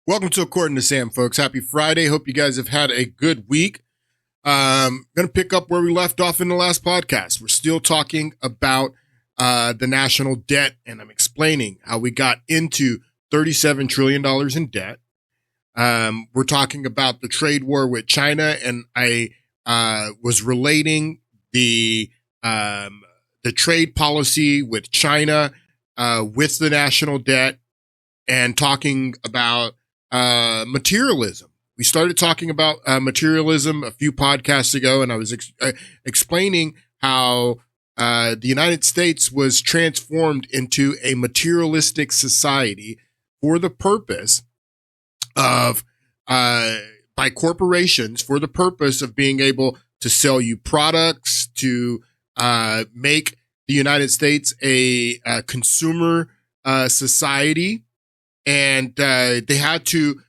Welcome to According to Sam, folks. Happy Friday. Hope you guys have had a good week. Going to pick up where we left off in the last podcast. We're still talking about the national debt, and I'm explaining how we got into $37 trillion in debt. We're talking about the trade war with China, and I was relating the trade policy with China with the national debt, and talking about materialism. We started talking about materialism a few podcasts ago, and I was explaining how the United States was transformed into a materialistic society for the purpose of, by corporations, for the purpose of being able to sell you products, to make the United States a consumer society. And they had to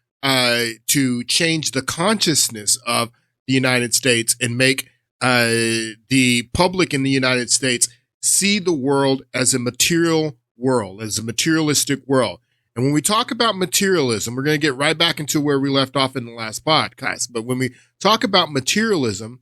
change the consciousness of the United States and make the public in the United States see the world as a material world, as a materialistic world. And when we talk about materialism, we're going to get right back into where we left off in the last podcast. But when we talk about materialism,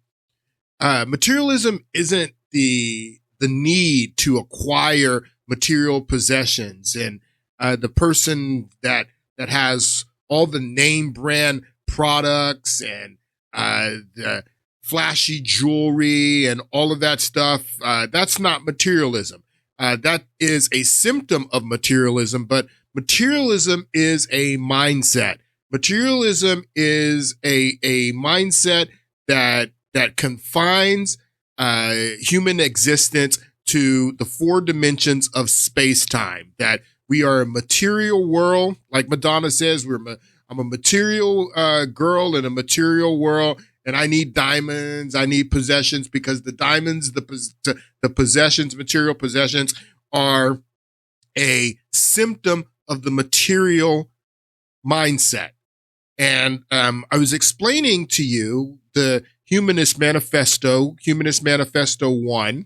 materialism isn't the need to acquire material possessions and the person that has all the name brand products and the flashy jewelry and all of that stuff, that's not materialism. That is a symptom of materialism, but materialism is a mindset. Materialism is a mindset that confines human existence to the four dimensions of space-time, that we are a material world. Like Madonna says, I'm a material girl in a material world, and I need diamonds. I need possessions, because the diamonds, the possessions, material possessions, are a symptom of the material mindset. And I was explaining to you the Humanist Manifesto 1,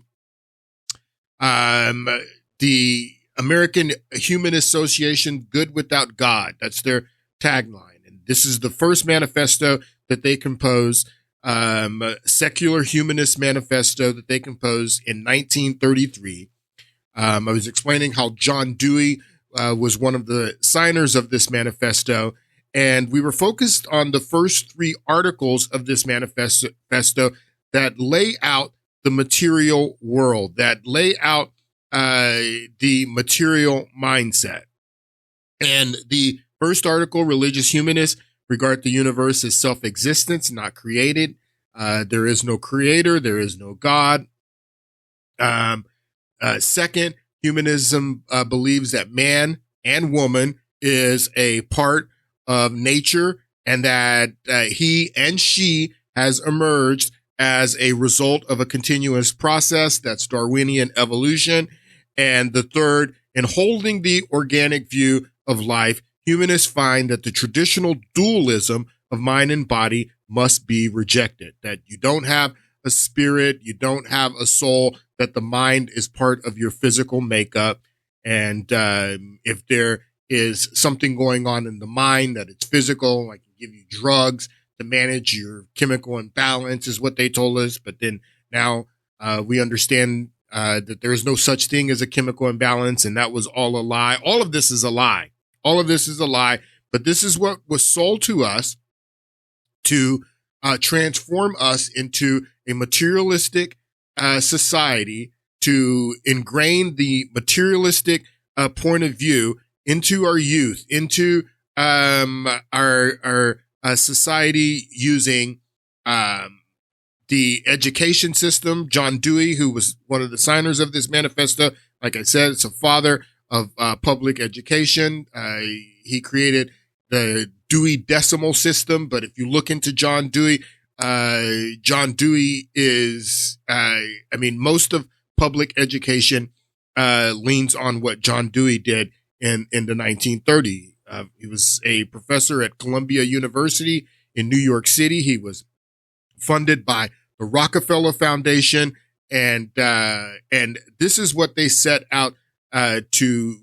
the American Human Association, Good Without God. That's their tagline. And this is the first manifesto that they composed, secular humanist manifesto that they composed in 1933. I was explaining how John Dewey was one of the signers of this manifesto. And we were focused on the first three articles of this manifesto that lay out the material world, that lay out the material mindset. And the first article, religious humanists regard the universe as self-existence, not created. There is no creator. There is no God. Second, humanism believes that man and woman is a part of nature, and that he and she has emerged as a result of a continuous process. That's Darwinian evolution. And the third, in holding the organic view of life, humanists find that the traditional dualism of mind and body must be rejected, that you don't have a spirit, you don't have a soul, that the mind is part of your physical makeup. And if there is something going on in the mind, that it's physical, like give you drugs to manage your chemical imbalance, is what they told us. But then now we understand that there is no such thing as a chemical imbalance, and that was all a lie. All of this is a lie. All of this is a lie. But this is what was sold to us to transform us into a materialistic society, to ingrain the materialistic point of view into our youth, into our society, using the education system. John Dewey, who was one of the signers of this manifesto, like I said, it's a father of public education. He created the Dewey Decimal System. But if you look into John Dewey is, most of public education leans on what John Dewey did in the 1930s. He was a professor at Columbia University in New York City. He was funded by the Rockefeller Foundation, and this is what they set out to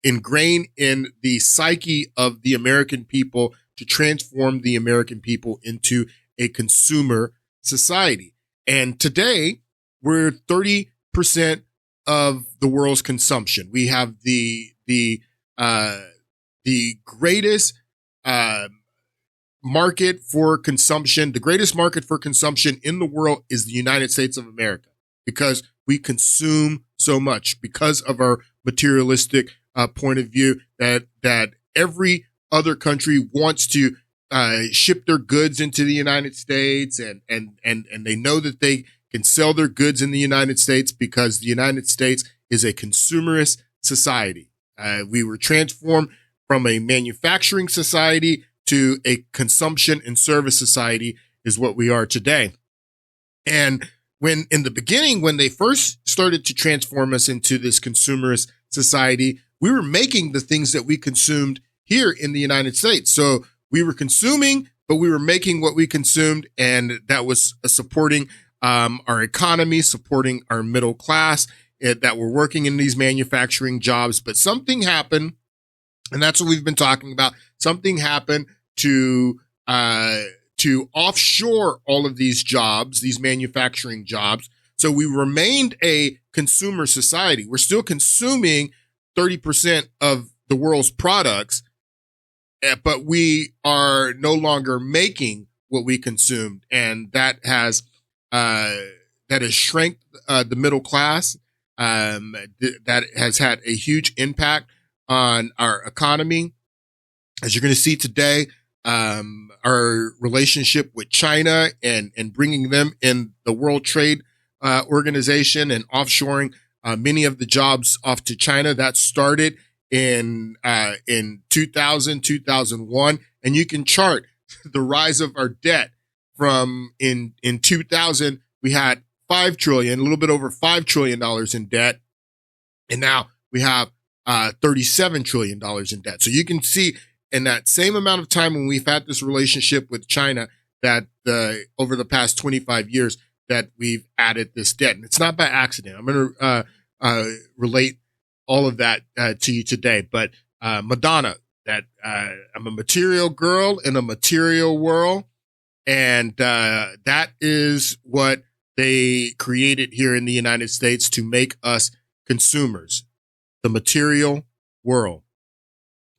ingrain in the psyche of the American people to transform the American people into a consumer society. And today, we're 30% of the world's consumption. We have the greatest market for consumption. The greatest market for consumption in the world is the United States of America, because we consume so much because of our materialistic point of view that every other country wants to ship their goods into the United States, and they know that they can sell their goods in the United States because the United States is a consumerist society. We were transformed from a manufacturing society to a consumption and service society is what we are today. And when in the beginning, when they first started to transform us into this consumerist society, we were making the things that we consumed here in the United States. So we were consuming, but we were making what we consumed, and that was supporting our economy, supporting our middle class that were working in these manufacturing jobs. But something happened, and that's what we've been talking about. Something happened to offshore all of these jobs, these manufacturing jobs. So we remained a consumer society. We're still consuming 30% of the world's products, but we are no longer making what we consumed, and that has shrank the middle class. That has had a huge impact on our economy. As you're going to see today, our relationship with China and bringing them in the World Trade Organization and offshoring many of the jobs off to China, that started in 2000, 2001. And you can chart the rise of our debt from in 2000, we had $5 trillion, a little bit over $5 trillion in debt. And now we have $37 trillion in debt. So you can see in that same amount of time when we've had this relationship with China that over the past 25 years that we've added this debt. And it's not by accident. I'm going to relate all of that to you today. But Madonna, that I'm a material girl in a material world. And that is what they created here in the United States to make us consumers, the material world.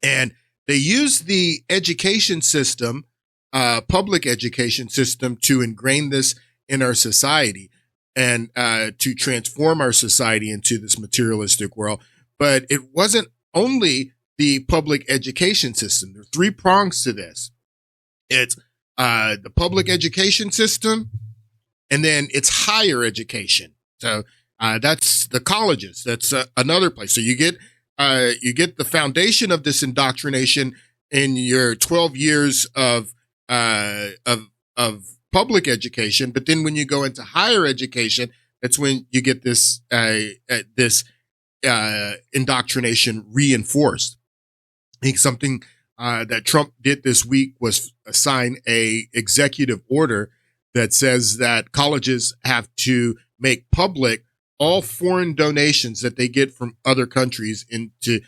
And they use the education system, public education system, to ingrain this in our society and to transform our society into this materialistic world. But it wasn't only the public education system. There are three prongs to this. It's the public education system, and then it's higher education. So that's the colleges. That's another place. So you get the foundation of this indoctrination in your 12 years of public education, but then when you go into higher education, that's when you get this indoctrination reinforced. I think something that Trump did this week was sign a executive order that says that colleges have to make public all foreign donations that they get from other countries into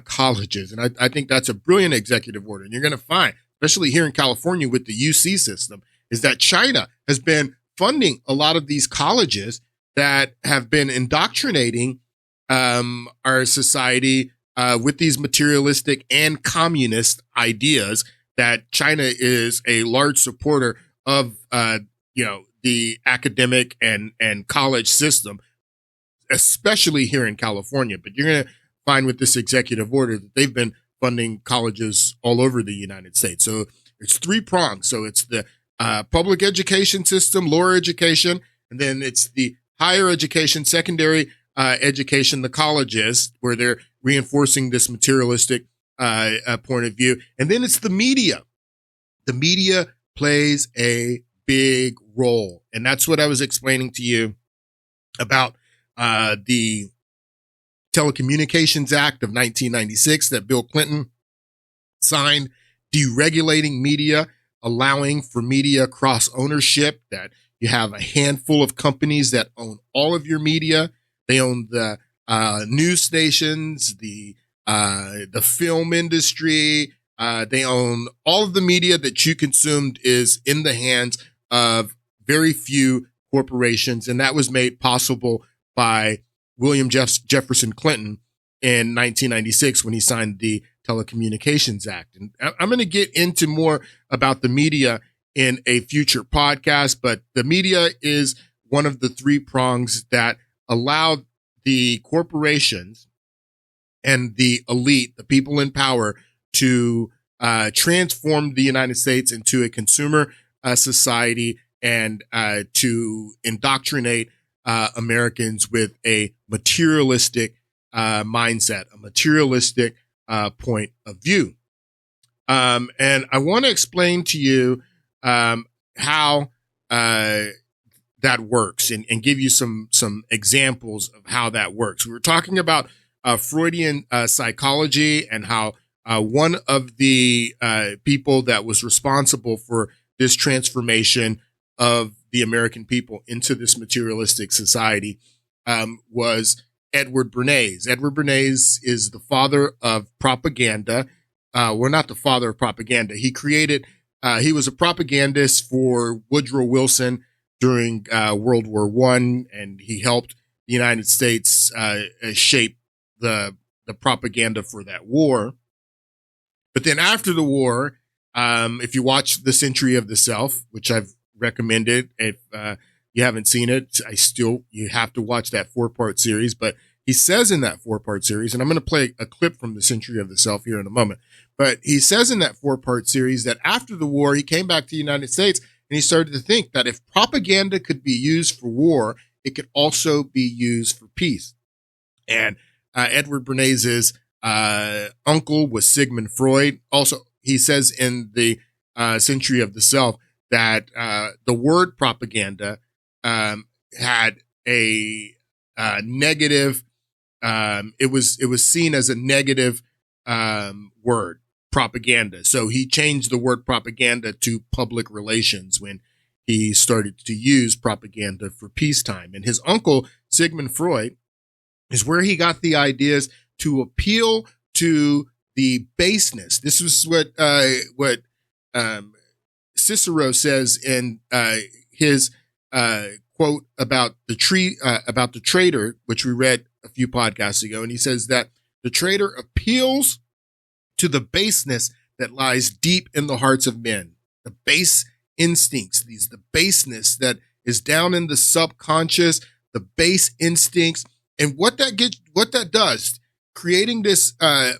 colleges. And I think that's a brilliant executive order. And you're going to find, especially here in California with the UC system, is that China has been funding a lot of these colleges that have been indoctrinating our society with these materialistic and communist ideas, that China is a large supporter of, the academic and college system, especially here in California. But you're going to find with this executive order that they've been funding colleges all over the United States. So it's three prongs. So it's the public education system, lower education, and then it's the higher education, secondary education, the colleges, where they're reinforcing this materialistic point of view. And then it's the media. The media plays a big role. And that's what I was explaining to you about the Telecommunications Act of 1996 that Bill Clinton signed, deregulating media, allowing for media cross ownership, that you have a handful of companies that own all of your media. They own the news stations, the the film industry. They own all of the media that you consumed is in the hands of very few corporations. And that was made possible by William Jefferson Clinton in 1996 when he signed the Telecommunications Act. And I'm going to get into more about the media in a future podcast, but the media is one of the three prongs that allow the corporations and the elite, the people in power, to transform the United States into a consumer society and to indoctrinate Americans with a materialistic mindset, a materialistic point of view. And I want to explain to you how that works and give you some examples of how that works. We were talking about Freudian psychology and how one of the people that was responsible for this transformation of the American people into this materialistic society was Edward Bernays. Edward Bernays is the father of propaganda. Well, not the father of propaganda. He was a propagandist for Woodrow Wilson during World War I, and he helped the United States shape the propaganda for that war. But then after the war, if you watch The Century of the Self, which I've recommended, if you haven't seen it, you have to watch that 4-part series. But he says in that 4-part series, and I'm going to play a clip from The Century of the Self here in a moment, but he says in that 4-part series that after the war, he came back to the United States and he started to think that if propaganda could be used for war, it could also be used for peace. And Edward Bernays' uncle was Sigmund Freud. Also, he says in the Century of the Self that the word propaganda had a negative. It was seen as a negative word, propaganda. So he changed the word propaganda to public relations when he started to use propaganda for peacetime. And his uncle, Sigmund Freud, is where he got the ideas to appeal to the baseness. This was what Cicero says in his quote about the traitor, which we read a few podcasts ago. And he says that the traitor appeals to the baseness that lies deep in the hearts of men, the base instincts, the baseness that is down in the subconscious, the base instincts. And what that does, creating this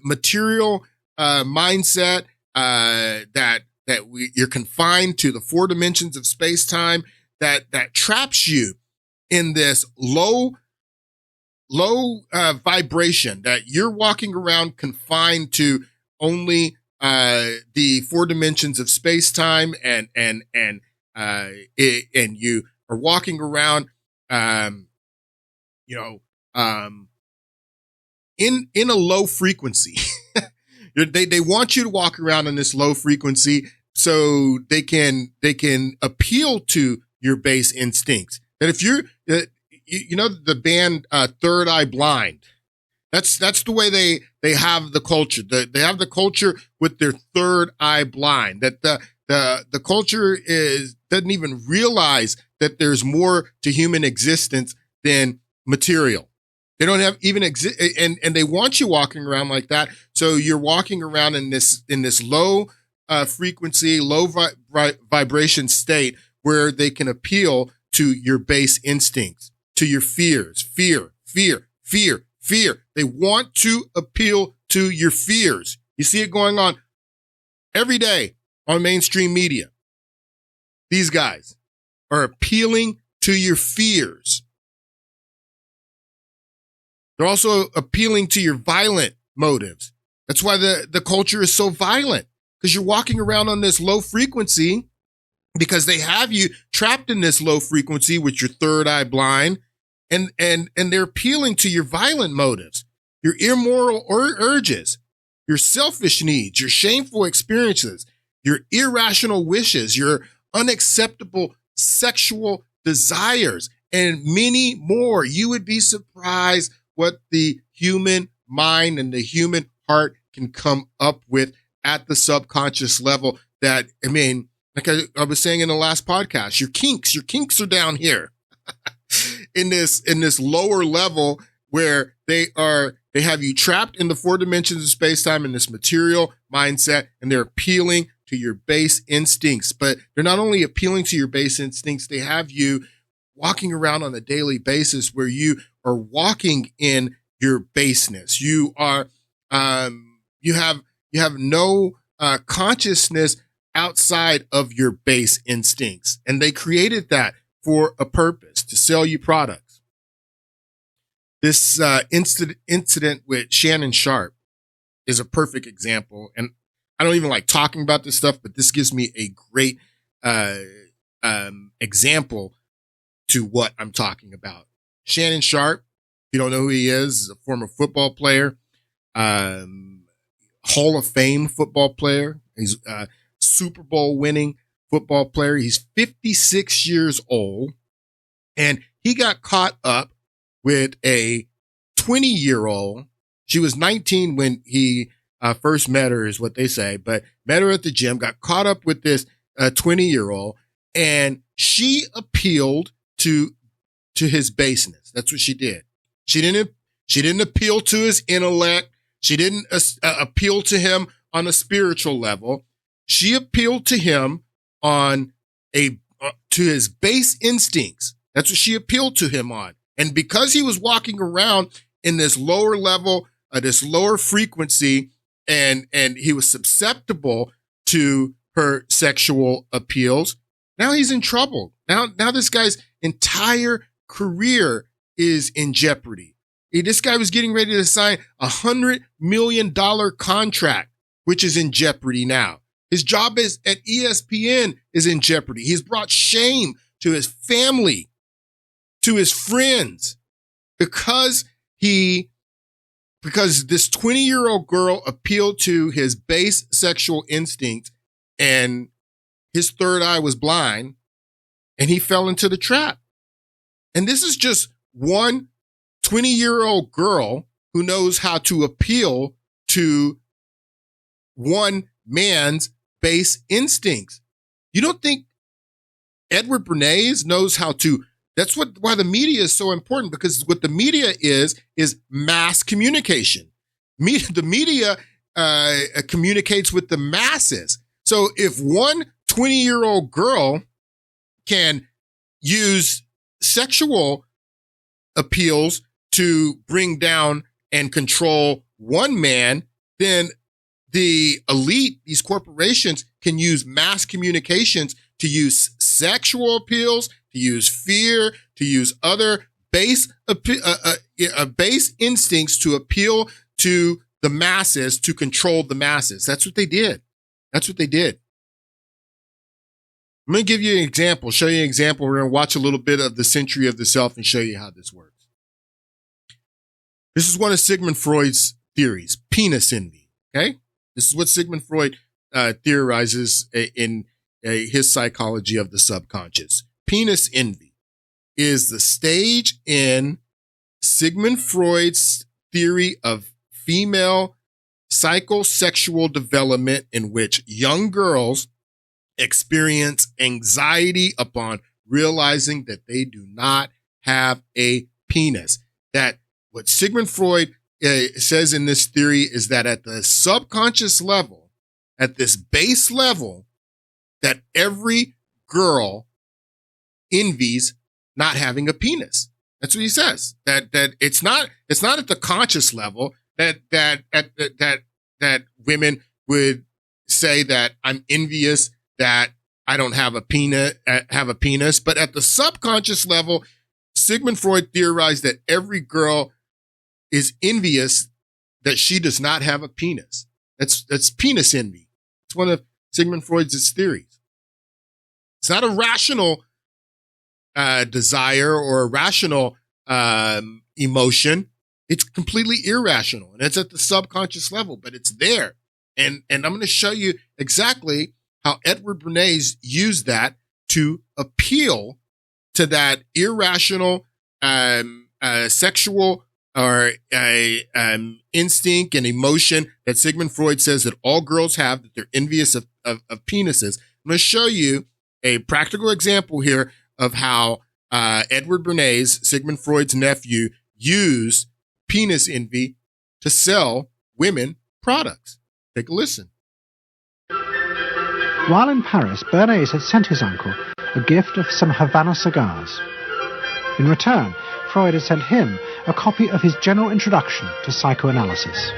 material mindset you're confined to the 4 dimensions of space-time, that traps you in this low vibration, that you're walking around confined to only the 4 dimensions of space-time, and you are walking around, in a low frequency. They want you to walk around in this low frequency so they can appeal to your base instincts. That if you're, the band Third Eye Blind, that's the way they have the culture. They have the culture with their third eye blind. That the culture doesn't even realize that there's more to human existence than material. They don't have even and they want you walking around like that. So you're walking around in this low frequency, low vibration state where they can appeal to your base instincts, to your fears, fear. They want to appeal to your fears. You see it going on every day on mainstream media. These guys are appealing to your fears. They're also appealing to your violent motives. That's why the culture is so violent, because you're walking around on this low frequency, because they have you trapped in this low frequency with your third eye blind, and they're appealing to your violent motives, your immoral urges, your selfish needs, your shameful experiences, your irrational wishes, your unacceptable sexual desires, and many more. You would be surprised what the human mind and the human heart can come up with at the subconscious level. That, I mean, like I was saying in the last podcast, your kinks are down here in this lower level where they have you trapped in the 4 dimensions of space-time in this material mindset, and they're appealing to your base instincts. But they're not only appealing to your base instincts, they have you walking around on a daily basis where you are walking in your baseness. You are, you have no consciousness outside of your base instincts. And they created that for a purpose, to sell you products. This incident with Shannon Sharp is a perfect example. And I don't even like talking about this stuff, but this gives me a great example to what I'm talking about. Shannon Sharp, if you don't know who he is a former football player, Hall of Fame football player. He's a Super Bowl winning football player. He's 56 years old, and he got caught up with a 20-year-old. She was 19 when he first met her, is what they say, but met her at the gym, got caught up with this 20-year-old, and she appealed to his baseness. That's what she did. She didn't appeal to his intellect. She didn't appeal to him on a spiritual level. She appealed to him on to his base instincts. That's what she appealed to him on. And because he was walking around in this lower level, this lower frequency, and he was susceptible to her sexual appeals, now he's in trouble. Now this guy's entire career is in jeopardy. This guy was getting ready to sign $100 million contract, which is in jeopardy now. His job at ESPN is in jeopardy. He's brought shame to his family, to his friends, because this 20-year-old girl appealed to his base sexual instinct, and his third eye was blind, and he fell into the trap. And this is just one 20-year-old girl who knows how to appeal to one man's base instincts. You don't think Edward Bernays knows how to? That's why the media is so important, because what the media is mass communication. The media communicates with the masses. So if one 20-year-old girl can use sexual appeals to bring down and control one man, then the elite, these corporations, can use mass communications to use sexual appeals, to use fear, to use other base instincts to appeal to the masses, to control the masses. That's what they did. I'm going to give you an example, show you an example. We're going to watch a little bit of The Century of the Self and show you how this works. This is one of Sigmund Freud's theories, penis envy. Okay? This is what Sigmund Freud theorizes in his psychology of the subconscious. Penis envy is the stage in Sigmund Freud's theory of female psychosexual development in which young girls experience anxiety upon realizing that they do not have a penis. That what Sigmund Freud says in this theory is that at the subconscious level, at this base level, that every girl envies not having a penis. That's what he says. That it's not at the conscious level that women would say that I'm envious that I don't have a penis, but at the subconscious level, Sigmund Freud theorized that every girl is envious that she does not have a penis. That's penis envy. It's one of Sigmund Freud's theories. It's not a rational desire or a rational emotion. It's completely irrational, and it's at the subconscious level, but it's there. And I'm going to show you exactly how Edward Bernays used that to appeal to that irrational sexual or a instinct and emotion that Sigmund Freud says that all girls have, that they're envious of penises. I'm going to show you a practical example here of how Edward Bernays, Sigmund Freud's nephew, used penis envy to sell women products. Take a listen. While in Paris, Bernays had sent his uncle a gift of some Havana cigars. In return, Freud had sent him a copy of his general introduction to psychoanalysis.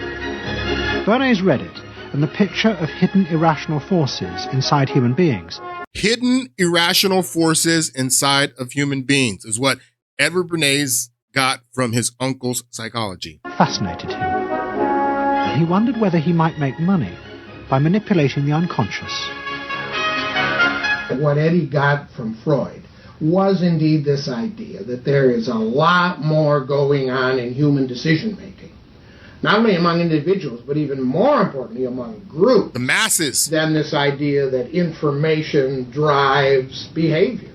Bernays read it, and the picture of hidden irrational forces inside human beings. Hidden irrational forces inside of human beings is what Edward Bernays got from his uncle's psychology. Fascinated him. And he wondered whether he might make money by manipulating the unconscious. What Eddie got from Freud was indeed this idea that there is a lot more going on in human decision-making, not only among individuals, but even more importantly among groups. The masses. Than this idea that information drives behavior.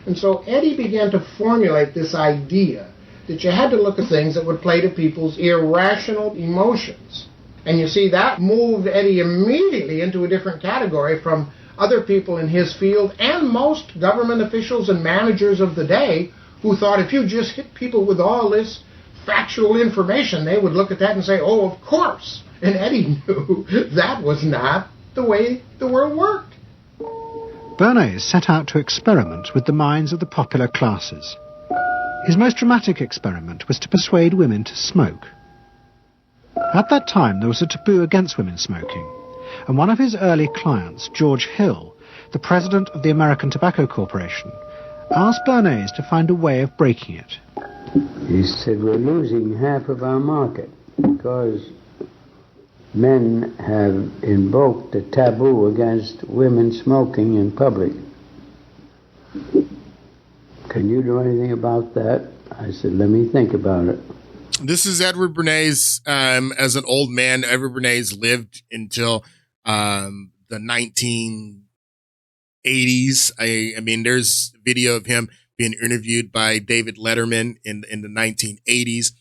And so Eddie began to formulate this idea that you had to look at things that would play to people's irrational emotions. And you see, that moved Eddie immediately into a different category from other people in his field and most government officials and managers of the day who thought if you just hit people with all this factual information, they would look at that and say, oh, of course. And Eddie knew that was not the way the world worked. Bernays set out to experiment with the minds of the popular classes. His most dramatic experiment was to persuade women to smoke. At that time, there was a taboo against women smoking, and one of his early clients, George Hill, the president of the American Tobacco Corporation, asked Bernays to find a way of breaking it. He said, we're losing half of our market because men have invoked a taboo against women smoking in public. Can you do anything about that? I said, let me think about it. This is Edward Bernays as an old man. Edward Bernays lived until the 1980s. I mean, there's video of him being interviewed by David Letterman in the 1980s.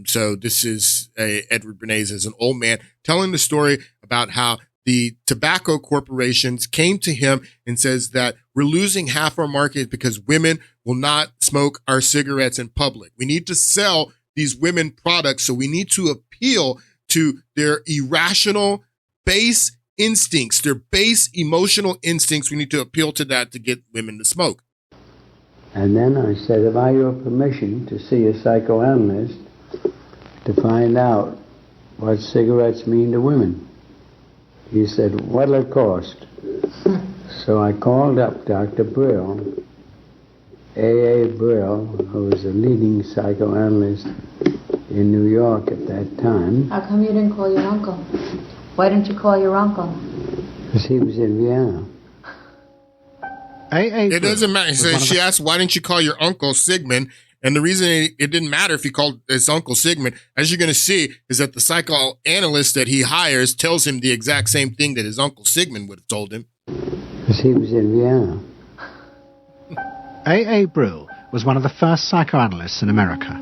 So this is Edward Bernays as an old man telling the story about how the tobacco corporations came to him and says that we're losing half our market because women will not smoke our cigarettes in public. We need to sell these women products. So we need to appeal to their irrational base instincts, their base emotional instincts. We need to appeal to that to get women to smoke. And then I said, have I your permission to see a psychoanalyst to find out what cigarettes mean to women? He said, what'll it cost? So I called up Dr. Brill, A.A. Brill, who was a leading psychoanalyst in New York at that time. How come you didn't call your uncle? Why didn't you call your uncle? Because he was in Vienna. It doesn't matter. So she asked, why didn't you call your uncle Sigmund? And the reason it didn't matter if he called his uncle Sigmund, as you're going to see, is that the psychoanalyst that he hires tells him the exact same thing that his uncle Sigmund would have told him. Because he was in Vienna. A.A. Brill was one of the first psychoanalysts in America.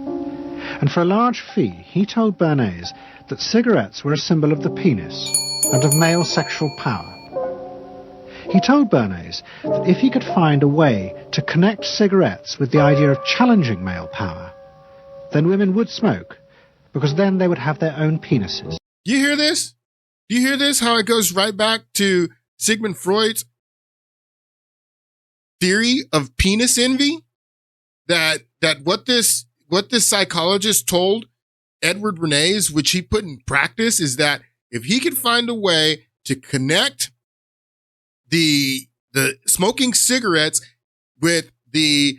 And for a large fee, he told Bernays that cigarettes were a symbol of the penis and of male sexual power. He told Bernays that if he could find a way to connect cigarettes with the idea of challenging male power, then women would smoke, because then they would have their own penises. You hear this? Do you hear this? How it goes right back to Sigmund Freud's theory of penis envy? That what this psychologist told Edward Bernays, which he put in practice, is that if he could find a way to connect the smoking cigarettes with the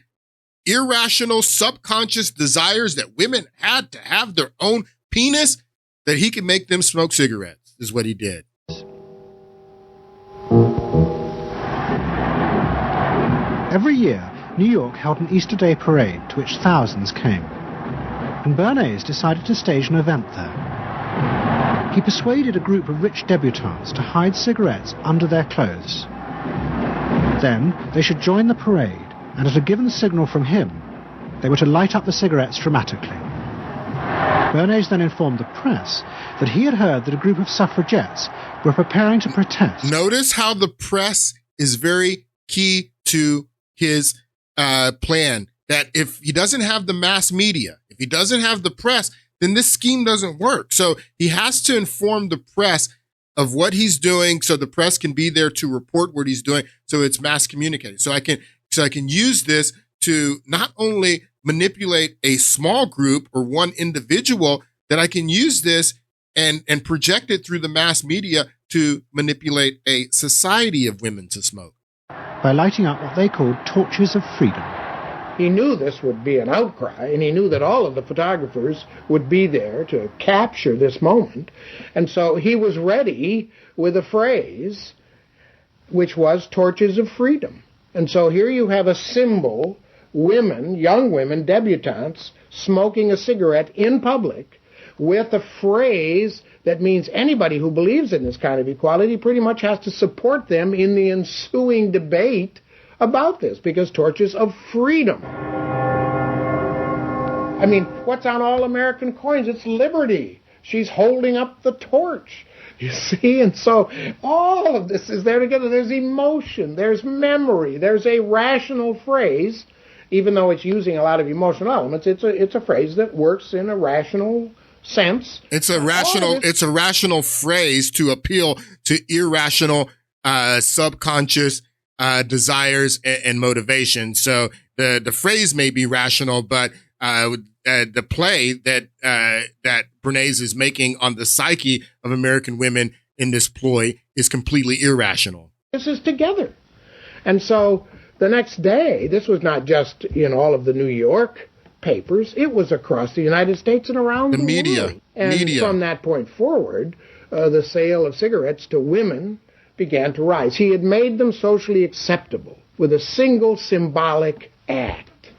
irrational subconscious desires that women had to have their own penis, that he could make them smoke cigarettes, is what he did. Every year, New York held an Easter Day parade to which thousands came. And Bernays decided to stage an event there. He persuaded a group of rich debutantes to hide cigarettes under their clothes. Then they should join the parade, and at a given signal from him, they were to light up the cigarettes dramatically. Bernays then informed the press that he had heard that a group of suffragettes were preparing to protest. Notice how the press is very key to his plan, that if he doesn't have the mass media, if he doesn't have the press, then this scheme doesn't work. So he has to inform the press of what he's doing so the press can be there to report what he's doing, so it's mass communicated. So I can use this to not only manipulate a small group or one individual, that I can use this and project it through the mass media to manipulate a society of women to smoke. By lighting up what they called torches of freedom. He knew this would be an outcry, and he knew that all of the photographers would be there to capture this moment. And so he was ready with a phrase, which was torches of freedom. And so here you have a symbol, women, young women, debutantes, smoking a cigarette in public with a phrase that means anybody who believes in this kind of equality pretty much has to support them in the ensuing debate about this, because torches of freedom. I mean, what's on all American coins? It's liberty. She's holding up the torch, you see? And so all of this is there together. There's emotion, there's memory, there's a rational phrase, even though it's using a lot of emotional elements. It's a phrase that works in a rational sense. It's a rational phrase to appeal to irrational, subconscious desires and motivation. So the phrase may be rational, but the play that Bernays is making on the psyche of American women in this ploy is completely irrational. This is together. And so the next day, this was not just in all of the New York papers, it was across the United States and around the media. world. And from that point forward, the sale of cigarettes to women began to rise. He had made them socially acceptable with a single symbolic act.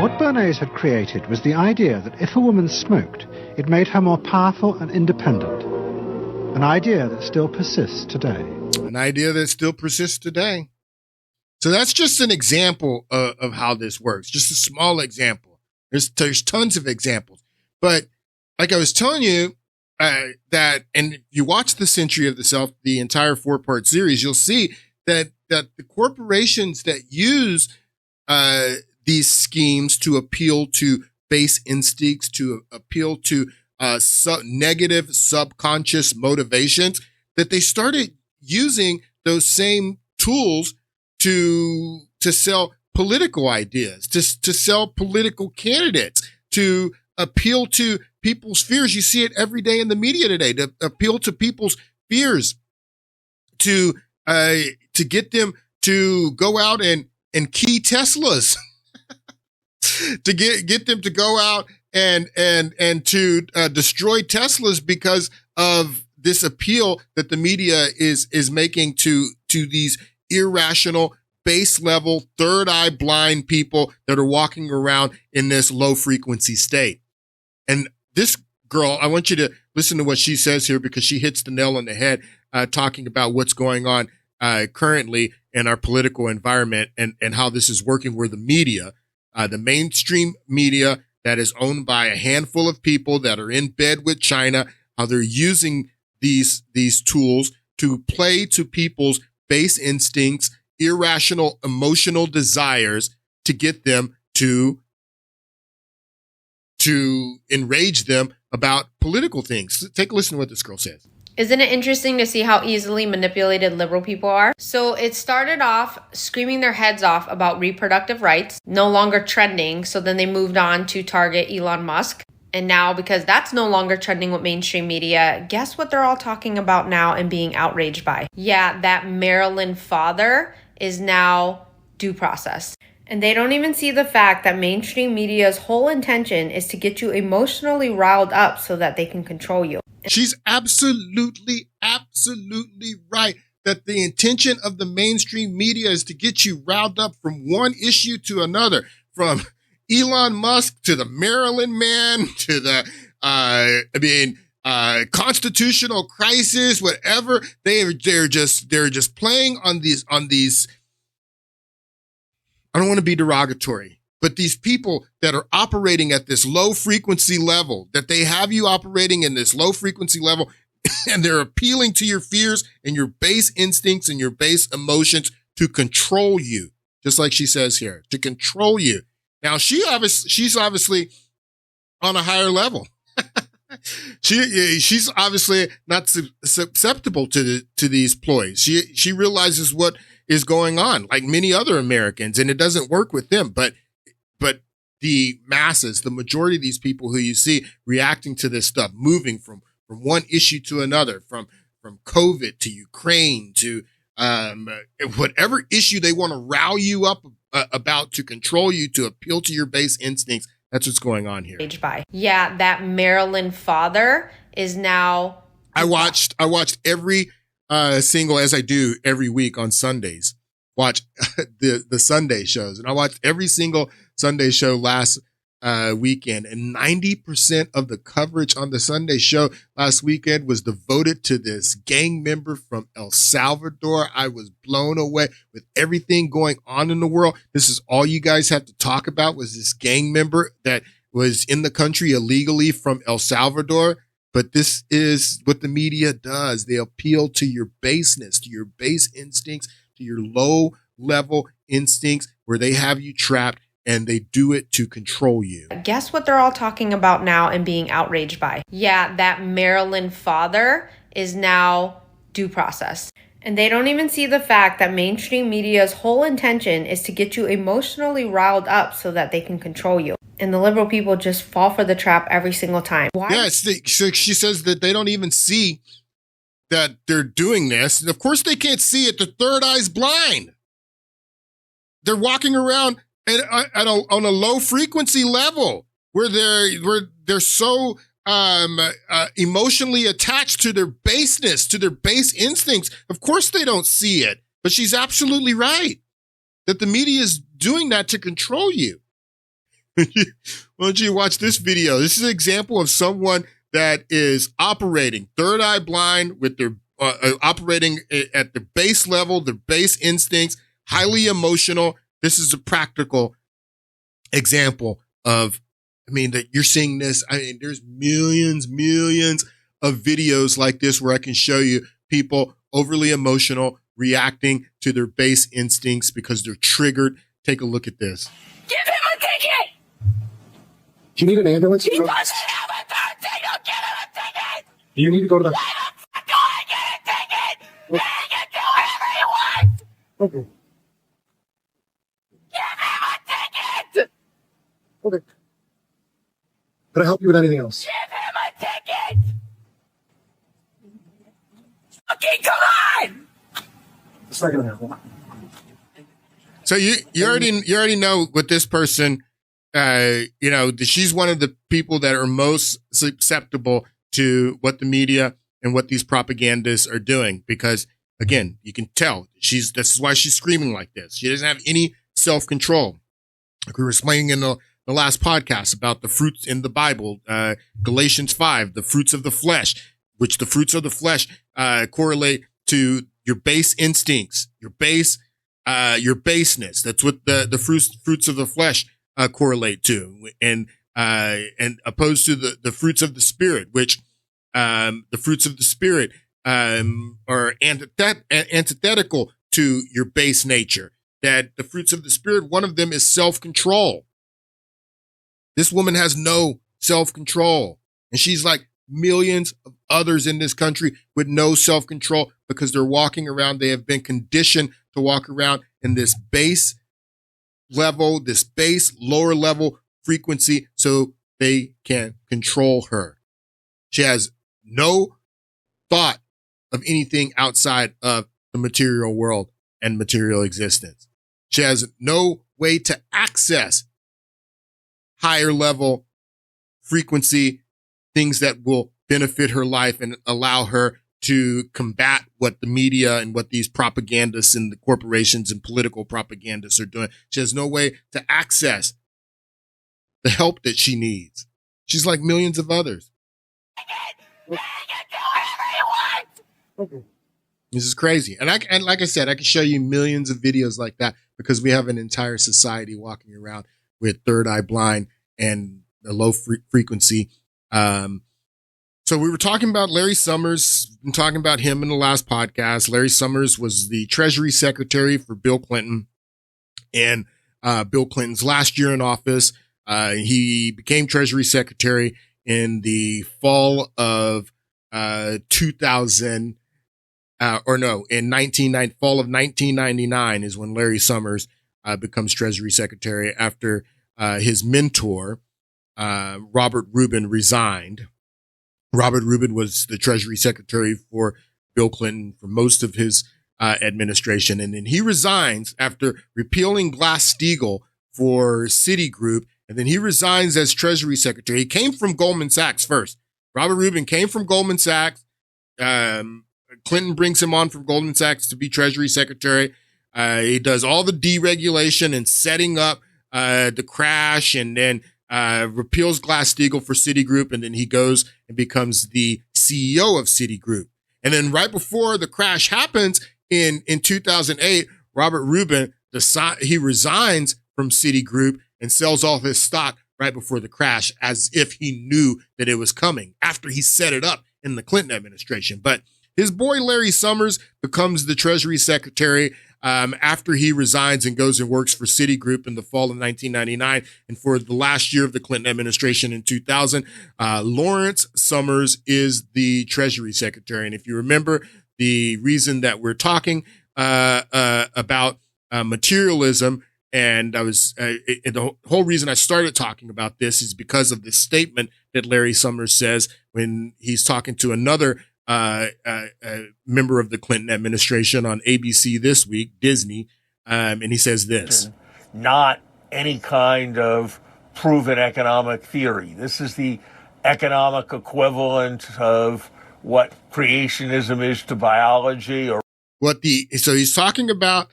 What Bernays had created was the idea that if a woman smoked, it made her more powerful and independent. An idea that still persists today. An idea that still persists today. So that's just an example of how this works. Just a small example. There's tons of examples. But like I was telling you, that, and if you watch The Century of the Self, the entire 4-part series, you'll see that the corporations that use these schemes to appeal to base instincts, to appeal to negative subconscious motivations, that they started using those same tools to sell political ideas, to sell political candidates, to appeal to people's fears. You see it every day in the media today, to appeal to people's fears, to get them to go out and key Teslas, to get them to go out and to destroy Teslas because of this appeal that the media is making to these irrational, base level, third eye blind people that are walking around in this low frequency state. And this girl, I want you to listen to what she says here, because she hits the nail on the head, talking about what's going on currently in our political environment and how this is working, where the media, the mainstream media that is owned by a handful of people that are in bed with China, how they're using these tools to play to people's base instincts, irrational emotional desires, to get them to enrage them about political things. Take a listen to what this girl says. Isn't it interesting to see how easily manipulated liberal people are? So it started off screaming their heads off about reproductive rights, no longer trending, so then they moved on to target Elon Musk. And now, because that's no longer trending with mainstream media, guess what they're all talking about now and being outraged by? Yeah, that Maryland father is now due process. And they don't even see the fact that mainstream media's whole intention is to get you emotionally riled up so that they can control you. She's absolutely right, that the intention of the mainstream media is to get you riled up from one issue to another, from Elon Musk to the Maryland man to the, constitutional crisis, whatever. They're just playing on these. I don't want to be derogatory, But these people that are operating at this low frequency level, that they have you operating in this low frequency level, and they're appealing to your fears and your base instincts and your base emotions to control you, just like she says here, to control you. Now, she's obviously on a higher level. She's obviously not susceptible to these ploys. She realizes what is going on, like many other Americans, and it doesn't work with them. But the masses, the majority of these people who you see reacting to this stuff, moving from one issue to another, from COVID to Ukraine to whatever issue they want to rile you up about, to control you, to appeal to your base instincts. That's what's going on here. Yeah, that Maryland father is now. I watched every single, as I do every week on Sundays, watch the Sunday shows, and I watched every single Sunday show last weekend, and 90% of the coverage on the Sunday show last weekend was devoted to this gang member from El Salvador. I was blown away with everything going on in the world. This is all you guys have to talk about, was this gang member that was in the country illegally from El Salvador. But this is what the media does. They appeal to your baseness, to your base instincts, to your low level instincts, where they have you trapped, and they do it to control you. Guess what they're all talking about now and being outraged by? Yeah, that Maryland father is now due process. And they don't even see the fact that mainstream media's whole intention is to get you emotionally riled up so that they can control you. And the liberal people just fall for the trap every single time. Why? Yeah, so she says that they don't even see that they're doing this. And of course they can't see it. The third eye's blind. They're walking around on a low frequency level where they're so emotionally attached to their baseness, to their base instincts. Of course they don't see it, but she's absolutely right that the media is doing that to control you. Why don't you watch this video? This is an example of someone that is operating third eye blind, with their operating at the base level, their base instincts, highly emotional. This is a practical example of, that you're seeing this. There's millions of videos like this where I can show you people overly emotional, reacting to their base instincts because they're triggered. Take a look at this. Give him a ticket! Do you need an ambulance? He doesn't have a third thing, don't give him a ticket! Do you need to go to the... Why the fuck do I get a ticket? He can do whatever he wants! Okay. Give him a ticket! Okay. Can I help you with anything else? Give him a ticket! Okay, come on! It's not gonna happen. So you already know what this person, she's one of the people that are most susceptible to what the media and what these propagandists are doing, because again, you can tell this is why she's screaming like this. She doesn't have any self-control. Like we were explaining in the last podcast about the fruits in the Bible, Galatians 5, the fruits of the flesh, which the fruits of the flesh correlate to your base instincts, your baseness. That's what the fruits of the flesh correlate to, and opposed to the fruits of the spirit, which the fruits of the spirit are antithetical to your base nature. That the fruits of the spirit, one of them is self-control. This woman has no self-control, and she's like millions of others in this country with no self-control, because they're walking around. They have been conditioned to walk around in this base level, this base lower level frequency, so they can control her. She has no thought of anything outside of the material world and material existence. She has no way to access higher level frequency things that will benefit her life and allow her to combat what the media and what these propagandists and the corporations and political propagandists are doing. She has no way to access the help that she needs. She's like millions of others. This is crazy. And like I said, I can show you millions of videos like that, because we have an entire society walking around with Third Eye Blind and the low frequency. So we were talking about Larry Summers, been talking about him in the last podcast. Larry Summers was the Treasury Secretary for Bill Clinton in Bill Clinton's last year in office. He became Treasury Secretary in the fall of 2000, fall of 1999 is when Larry Summers becomes Treasury Secretary after his mentor, Robert Rubin, resigned. Robert Rubin was the Treasury Secretary for Bill Clinton for most of his administration. And then he resigns after repealing Glass-Steagall for Citigroup. And then he resigns as Treasury Secretary. He came from Goldman Sachs first. Robert Rubin came from Goldman Sachs. Clinton brings him on from Goldman Sachs to be Treasury Secretary. He does all the deregulation and setting up the crash, and then repeals Glass-Steagall for Citigroup, and then he goes and becomes the CEO of Citigroup. And then right before the crash happens in 2008, Robert Rubin, he resigns from Citigroup and sells all his stock right before the crash, as if he knew that it was coming after he set it up in the Clinton administration. But his boy Larry Summers becomes the Treasury Secretary after he resigns and goes and works for Citigroup in the fall of 1999. And for the last year of the Clinton administration in 2000, Lawrence Summers is the Treasury Secretary. And if you remember, the reason that we're talking about materialism, and the whole reason I started talking about this is because of this statement that Larry Summers says when he's talking to another member of the Clinton administration on ABC This Week, Disney, and he says this. Not any kind of proven economic theory. This is the economic equivalent of what creationism is to biology. So he's talking about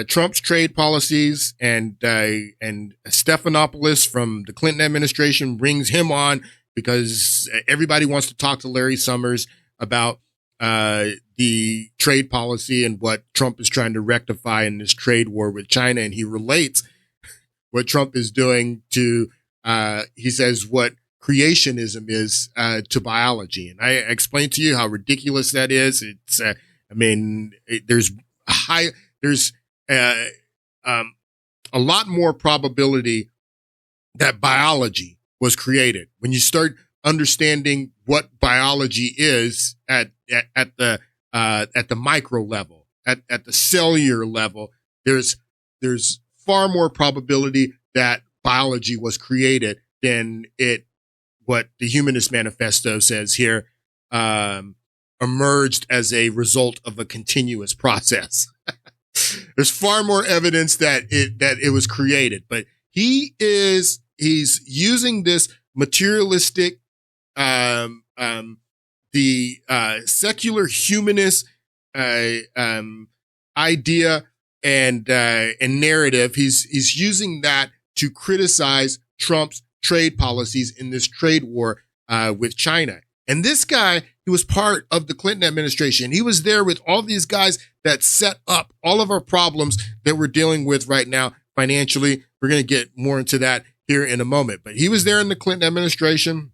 Trump's trade policies, and Stephanopoulos from the Clinton administration brings him on because everybody wants to talk to Larry Summers about the trade policy and what Trump is trying to rectify in this trade war with China. And he relates what Trump is doing to, he says, what creationism is to biology. And I explained to you how ridiculous that is. It's, there's a lot more probability that biology was created when you start understanding what biology is at the micro level, at the cellular level. There's far more probability that biology was created than what the Humanist Manifesto says here, emerged as a result of a continuous process. There's far more evidence that it was created, but he's using this materialistic, the secular humanist idea and narrative. He's using that to criticize Trump's trade policies in this trade war with China. And this guy, he was part of the Clinton administration. He was there with all these guys that set up all of our problems that we're dealing with right now financially. We're going to get more into that here in a moment. But he was there in the Clinton administration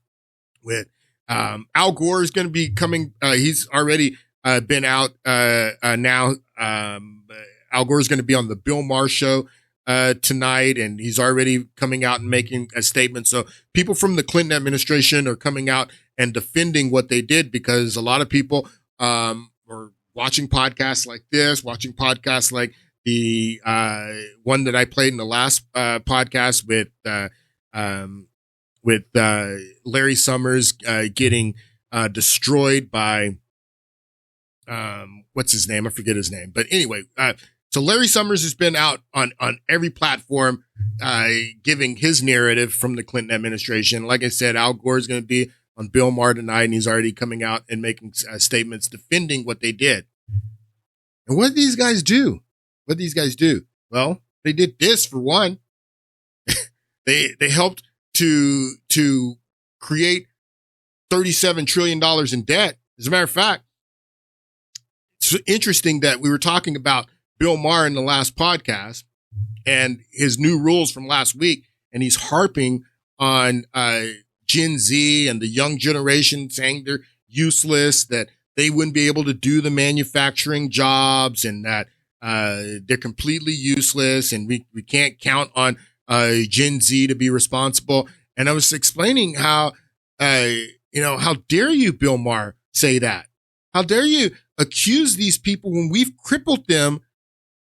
with Al Gore is going to be coming. He's already been out now. Al Gore is going to be on the Bill Maher show tonight, and he's already coming out and making a statement. So people from the Clinton administration are coming out and defending what they did, because a lot of people are watching podcasts like this, watching podcasts like the one that I played in the last podcast with Larry Summers getting destroyed by what's his name? I forget his name. But anyway, so Larry Summers has been out on every platform giving his narrative from the Clinton administration. Like I said, Al Gore is going to be on Bill Maher tonight, and he's already coming out and making statements defending what they did. And what did these guys do? Well, they did this for one. They helped to create $37 trillion in debt. As a matter of fact, it's interesting that we were talking about Bill Maher in the last podcast and his new rules from last week. and he's harping on Gen Z and the young generation, saying they're useless, that they wouldn't be able to do the manufacturing jobs, and that they're completely useless, and we can't count on Gen Z to be responsible. And I was explaining how, how dare you, Bill Maher, say that? How dare you accuse these people when we've crippled them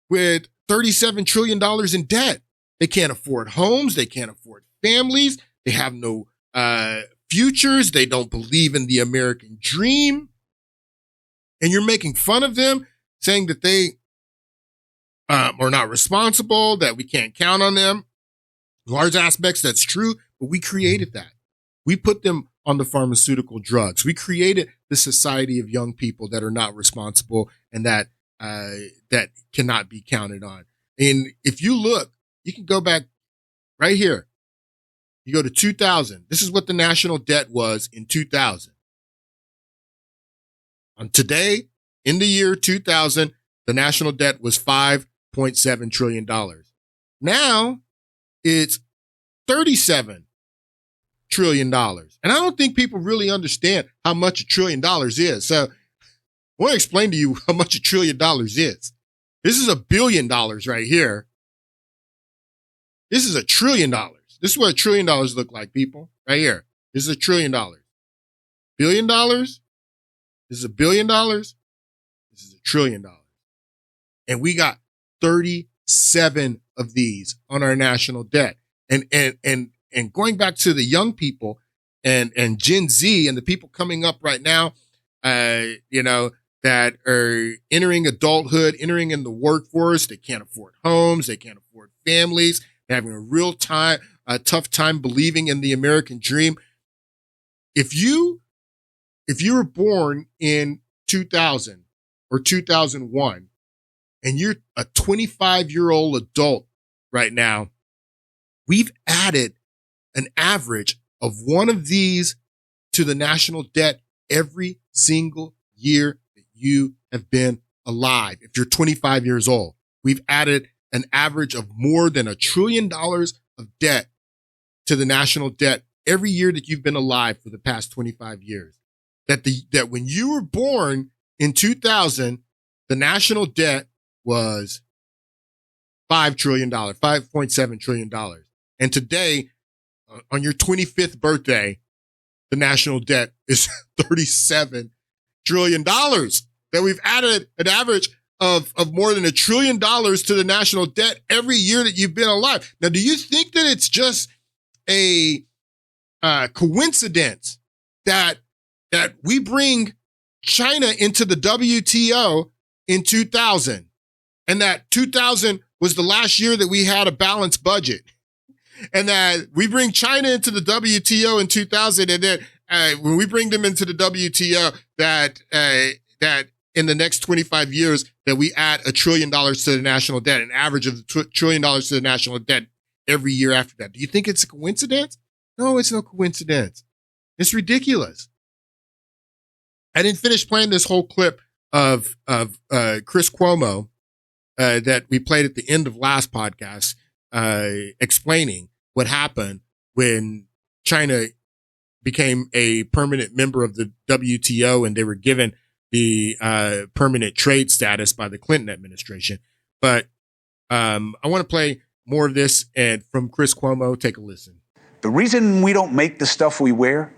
with $37 trillion in debt? They can't afford homes. They can't afford families. They have no futures. They don't believe in the American dream. And you're making fun of them, saying that they are not responsible, that we can't count on them. Large aspects, that's true, but we created that. We put them on the pharmaceutical drugs. We created the society of young people that are not responsible and that cannot be counted on. And if you look, you can go back right here. You go to 2000. This is what the national debt was in 2000. On today, in the year 2000, the national debt was $5.7 trillion. Now it's $37 trillion. And I don't think people really understand how much $1 trillion is. So I want to explain to you how much $1 trillion is. This is $1 billion right here. This is $1 trillion. This is what $1 trillion look like, people. Right here. This is $1 trillion. $1 billion. This is $1 billion. This is $1 trillion. And we got 37 of these on our national debt. And going back to the young people and Gen Z and the people coming up right now, that are entering adulthood, entering in the workforce. They can't afford homes. They can't afford families. They're having a tough time believing in the American dream. If you were born in 2000 or 2001 and you're a 25-year-old adult right now, we've added an average of one of these to the national debt every single year that you have been alive. If you're 25 years old, we've added an average of more than $1 trillion of debt to the national debt every year that you've been alive for the past 25 years. That when you were born in 2000, the national debt was $5 trillion, $5.7 trillion. And today, on your 25th birthday, the national debt is $37 trillion. That we've added an average of more than $1 trillion to the national debt every year that you've been alive. Now, do you think that it's just a coincidence that we bring China into the WTO in 2000, and that 2000 was the last year that we had a balanced budget, and that we bring China into the WTO in 2000, and then when we bring them into the WTO, that in the next 25 years that we add $1 trillion to the national debt, an average of $1 trillion to the national debt every year after that? Do you think it's a coincidence? No, it's no coincidence. It's ridiculous. I didn't finish playing this whole clip of Chris Cuomo that we played at the end of last podcast, explaining what happened when China became a permanent member of the WTO and they were given the permanent trade status by the Clinton administration. But I want to play more of this, and from Chris Cuomo. Take a listen. The reason we don't make the stuff we wear,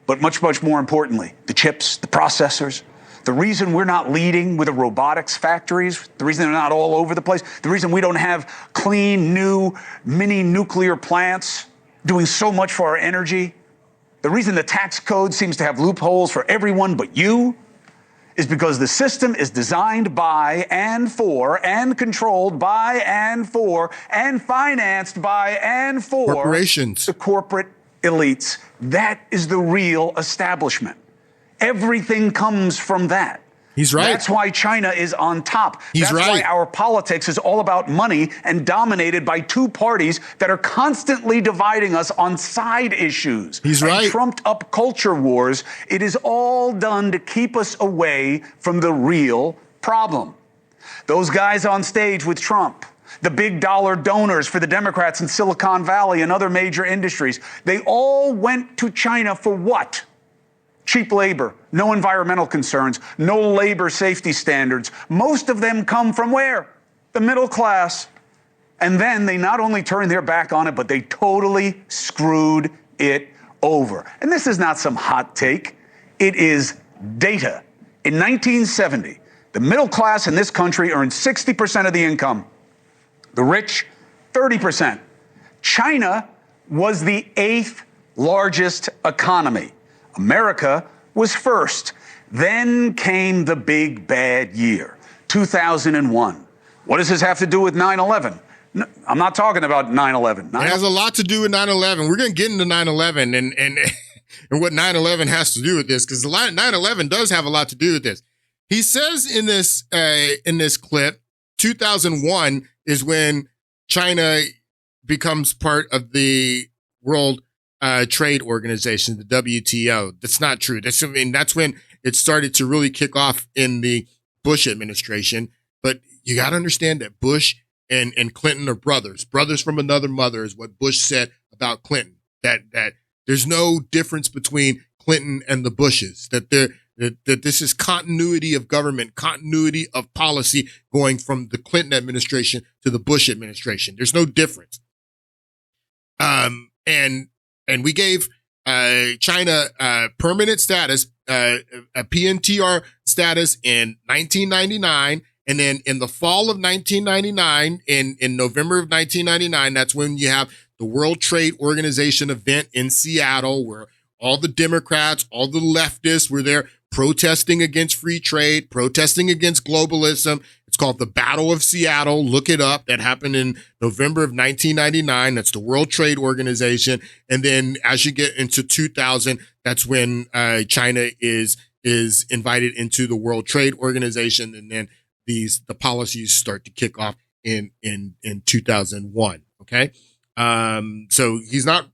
but much, much more importantly, the chips, the processors, the reason we're not leading with the robotics factories, the reason they're not all over the place, the reason we don't have clean, new mini nuclear plants doing so much for our energy, the reason the tax code seems to have loopholes for everyone but you, is because the system is designed by and for and controlled by and for and financed by and for corporations, the corporate elites. That is the real establishment. Everything comes from that. He's right. That's why China is on top. That's why our politics is all about money and dominated by two parties that are constantly dividing us on side issues. He's right. And trumped up culture wars. It is all done to keep us away from the real problem. Those guys on stage with Trump, the big dollar donors for the Democrats in Silicon Valley and other major industries, they all went to China for what? Cheap labor, no environmental concerns, no labor safety standards. Most of them come from where? The middle class. And then they not only turned their back on it, but they totally screwed it over. And this is not some hot take. It is data. In 1970, the middle class in this country earned 60% of the income. The rich, 30%. China was the 8th largest economy. America was first. Then came the big bad year, 2001. What does this have to do with 9/11? No, I'm not talking about 9/11. It has a lot to do with 9/11. We're going to get into 9/11 and what 9/11 has to do with this, because 9/11 does have a lot to do with this. He says in this clip, 2001 is when China becomes part of the World Trade Organization, the WTO. That's not true. That's when it started to really kick off in the Bush administration. But you got to understand that Bush and Clinton are brothers from another mother, is what Bush said about Clinton. That there's no difference between Clinton and the Bushes. That this is continuity of government, continuity of policy going from the Clinton administration to the Bush administration. There's no difference. And we gave China permanent status, a PNTR status in 1999. And then in the fall of 1999, in November of 1999, that's when you have the World Trade Organization event in Seattle, where all the Democrats, all the leftists were there protesting against free trade, protesting against globalism. It's called the Battle of Seattle. Look it up. That happened in November of 1999. That's the World Trade Organization. And then as you get into 2000, that's when China is invited into the World Trade Organization. And then the policies start to kick off in 2001. Okay. So he's not,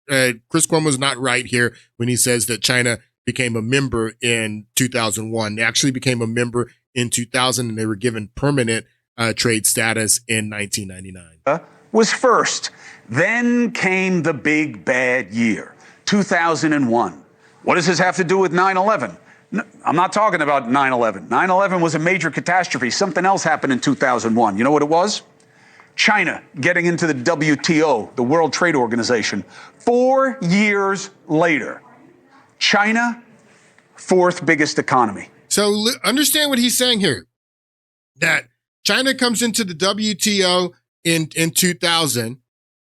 Chris Cuomo's not right here when he says that China became a member in 2001. They actually became a member in 2000, and they were given permanent trade status in 1999. Was first. Then came the big bad year, 2001. What does this have to do with 9/11? No, I'm not talking about 9/11. 9/11 was a major catastrophe. Something else happened in 2001. You know what it was? China getting into the WTO, the World Trade Organization. 4 years later, China, 4th biggest economy. So understand what he's saying here, that China comes into the WTO in 2000.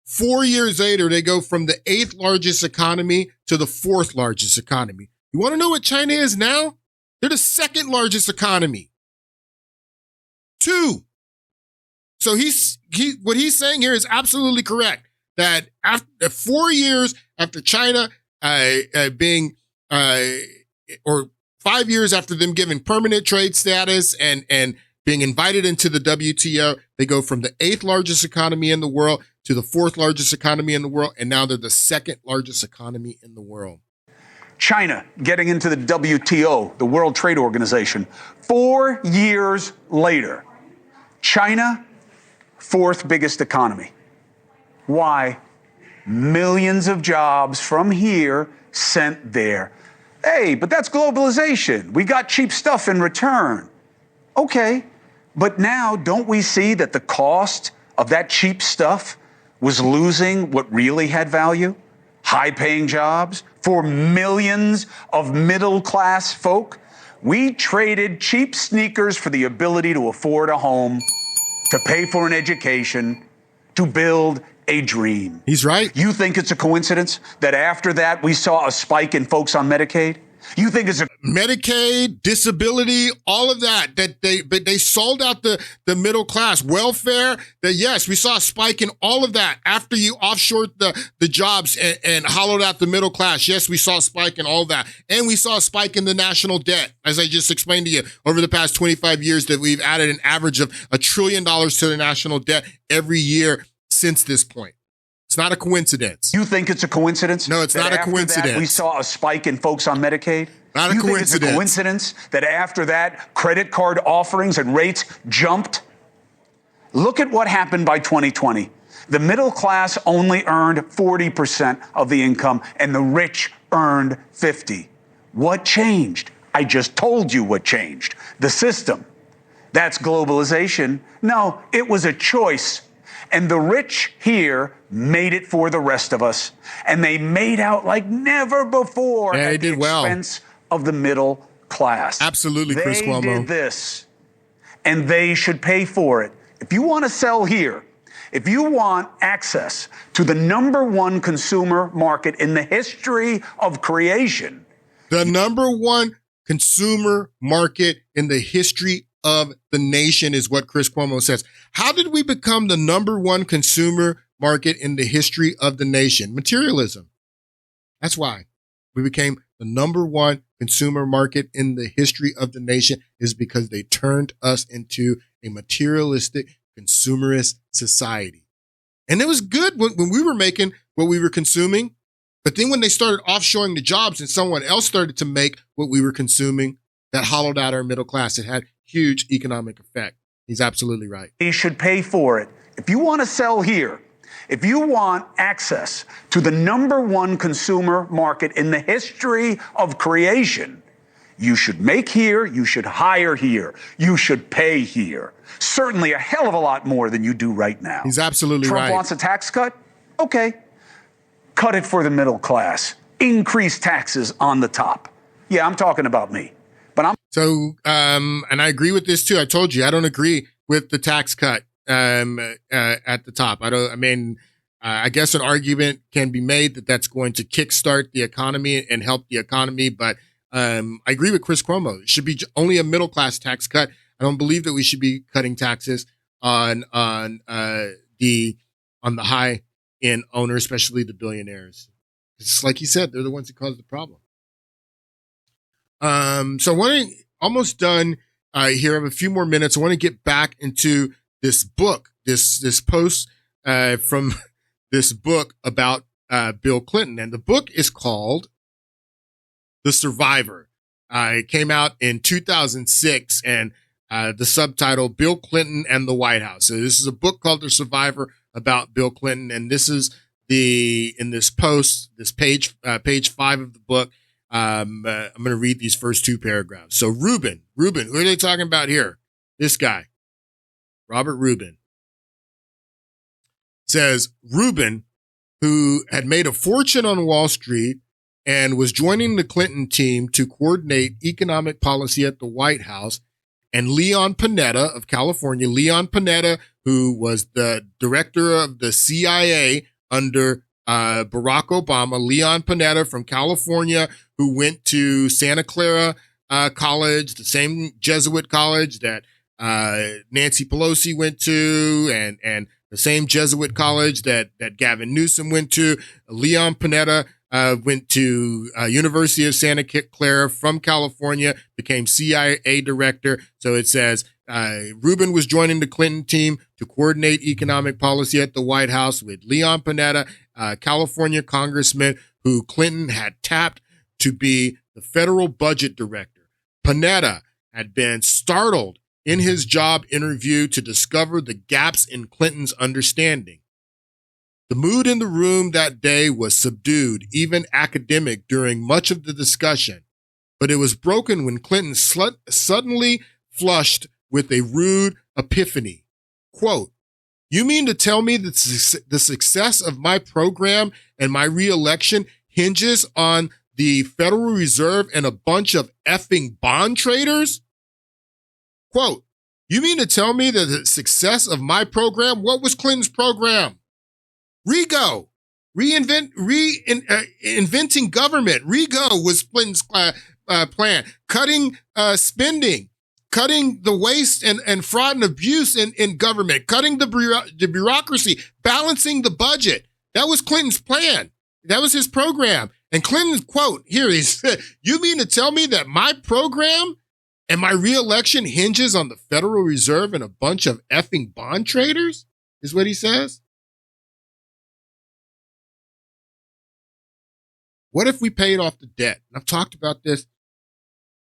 4 years later, they go from the 8th largest economy to the 4th largest economy. You want to know what China is now? They're the 2nd largest economy. 2. So what he's saying here is absolutely correct. That after 4 years after China or 5 years after them giving permanent trade status and being invited into the WTO, they go from the 8th largest economy in the world to the 4th largest economy in the world, and now they're the 2nd largest economy in the world. China getting into the WTO, the World Trade Organization. 4 years later, China, 4th biggest economy. Why? Millions of jobs from here sent there. Hey, but that's globalization. We got cheap stuff in return. Okay, but now don't we see that the cost of that cheap stuff was losing what really had value? High-paying jobs for millions of middle-class folk. We traded cheap sneakers for the ability to afford a home, to pay for an education, to build a dream. He's right. You think it's a coincidence that after that we saw a spike in folks on Medicaid? You think it's a Medicaid, disability, all of that they sold out the middle class welfare. That yes, we saw a spike in all of that after you offshored the jobs and hollowed out the middle class. Yes, we saw a spike in all of that, and we saw a spike in the national debt, as I just explained to you. Over the past 25 years, that we've added an average of $1 trillion to the national debt every year since this point. It's not a coincidence. You think it's a coincidence? No, it's not a coincidence. We saw a spike in folks on Medicaid? Not a coincidence. You think it's a coincidence that after that, credit card offerings and rates jumped? Look at what happened by 2020. The middle class only earned 40% of the income and the rich earned 50. What changed? I just told you what changed. The system. That's globalization. No, it was a choice. And the rich here made it for the rest of us. And they made out like never before at the expense of the middle class. Absolutely, Chris Cuomo. They did this, and they should pay for it. If you want to sell here, if you want access to the #1 consumer market in the history of creation. The #1 consumer market in the history of the nation is what Chris Cuomo says. How did we become the #1 consumer market in the history of the nation? Materialism. That's why we became the #1 consumer market in the history of the nation, is because they turned us into a materialistic, consumerist society. And it was good when we were making what we were consuming. But then when they started offshoring the jobs and someone else started to make what we were consuming, that hollowed out our middle class. It had huge economic effect. He's absolutely right. They should pay for it. If you want to sell here, if you want access to the #1 consumer market in the history of creation, you should make here, you should hire here, you should pay here. Certainly a hell of a lot more than you do right now. He's absolutely right. Trump wants a tax cut? Okay. Cut it for the middle class. Increase taxes on the top. Yeah, I'm talking about me. So, and I agree with this too. I told you, I don't agree with the tax cut, at the top. I guess an argument can be made that that's going to kickstart the economy and help the economy. But, I agree with Chris Cuomo. It should be only a middle class tax cut. I don't believe that we should be cutting taxes on the high end owners, especially the billionaires. It's like he said, they're the ones who caused the problem. So we're almost done here. I have a few more minutes. I want to get back into this book, this post from this book about Bill Clinton. And the book is called The Survivor. It came out in 2006, and the subtitle, Bill Clinton and the White House. So this is a book called The Survivor about Bill Clinton. And this is in this post, this page 5 of the book. I'm going to read these first 2 paragraphs. So Rubin, who are they talking about here? This guy, Robert Rubin, says Rubin, who had made a fortune on Wall Street and was joining the Clinton team to coordinate economic policy at the White House, and Leon Panetta of California, Leon Panetta, who was the director of the CIA under Barack Obama, Leon Panetta from California, who went to Santa Clara College, the same Jesuit college that Nancy Pelosi went to, and the same Jesuit college that Gavin Newsom went to. Leon Panetta went to University of Santa Clara from California, became CIA director. So it says Rubin was joining the Clinton team to coordinate economic policy at the White House with Leon Panetta, California congressman who Clinton had tapped to be the federal budget director. Panetta had been startled in his job interview to discover the gaps in Clinton's understanding. The mood in the room that day was subdued, even academic, during much of the discussion, but it was broken when Clinton suddenly flushed with a rude epiphany. Quote, "You mean to tell me that the success of my program and my reelection hinges on the Federal Reserve and a bunch of effing bond traders?" Quote, "You mean to tell me that the success of my program," what was Clinton's program? Rego, inventing government. Rego was Clinton's plan. Cutting spending, cutting the waste and fraud and abuse in government, cutting the bureaucracy, balancing the budget. That was Clinton's plan. That was his program. And Clinton's quote here, he said, "You mean to tell me that my program and my reelection hinges on the Federal Reserve and a bunch of effing bond traders?" Is what he says. What if we paid off the debt? And I've talked about this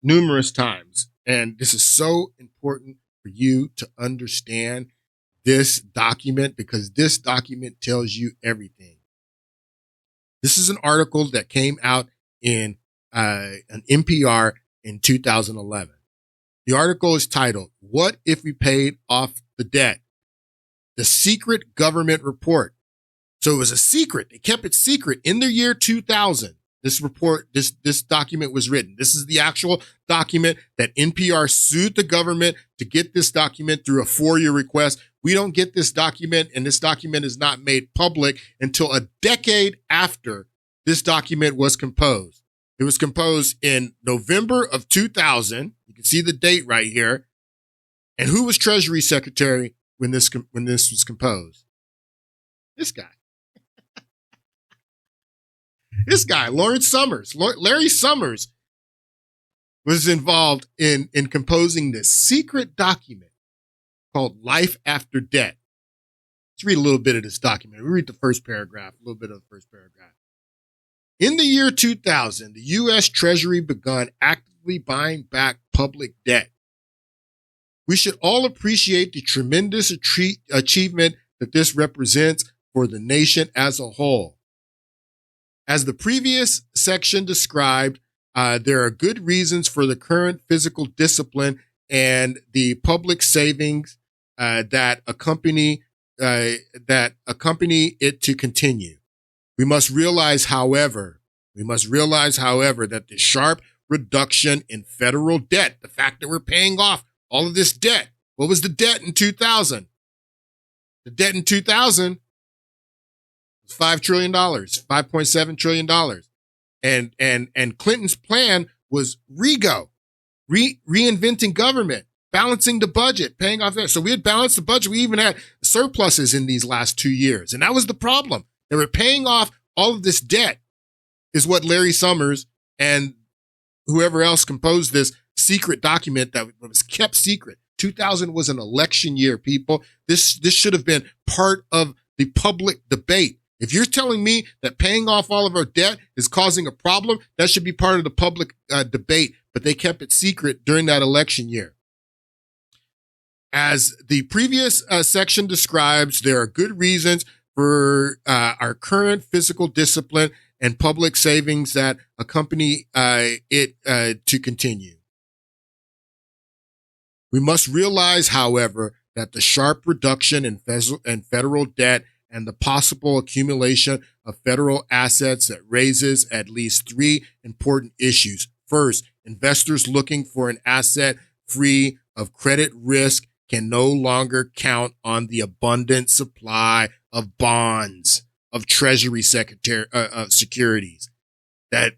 numerous times, and this is so important for you to understand this document because this document tells you everything. This is an article that came out in an NPR in 2011. The article is titled, "What If We Paid Off the Debt? The Secret Government Report." So it was a secret. They kept it secret in the year 2000. This report, this document was written. This is the actual document that NPR sued the government to get this document through a FOIA request. We don't get this document, and this document is not made public until a decade after this document was composed. It was composed in November of 2000. You can see the date right here. And who was Treasury Secretary when this was composed? This guy. This guy, Lawrence Summers. Larry Summers was involved in composing this secret document called Life After Debt. Let's read a little bit of this document. We read the first paragraph, a little bit of the first paragraph. In the year 2000, the U.S. Treasury began actively buying back public debt. We should all appreciate the tremendous achievement that this represents for the nation as a whole. As the previous section described, there are good reasons for the current fiscal discipline and the public savings that accompany it to continue. We must realize, however, that the sharp reduction in federal debt, the fact that we're paying off all of this debt. What was the debt in 2000? The debt in 2000 was $5 trillion, $5.7 trillion. And Clinton's plan was reinventing government, balancing the budget, paying off debt. So we had balanced the budget. We even had surpluses in these last 2 years. And that was the problem. They were paying off all of this debt is what Larry Summers and whoever else composed this secret document that was kept secret. 2000 was an election year, people. This should have been part of the public debate. If you're telling me that paying off all of our debt is causing a problem, that should be part of the public debate, but they kept it secret during that election year. As the previous section describes, there are good reasons for our current fiscal discipline and public savings that accompany it to continue. We must realize, however, that the sharp reduction in federal debt and the possible accumulation of federal assets that raises at least three important issues. First, investors looking for an asset free of credit risk can no longer count on the abundant supply of bonds, of Treasury securities. That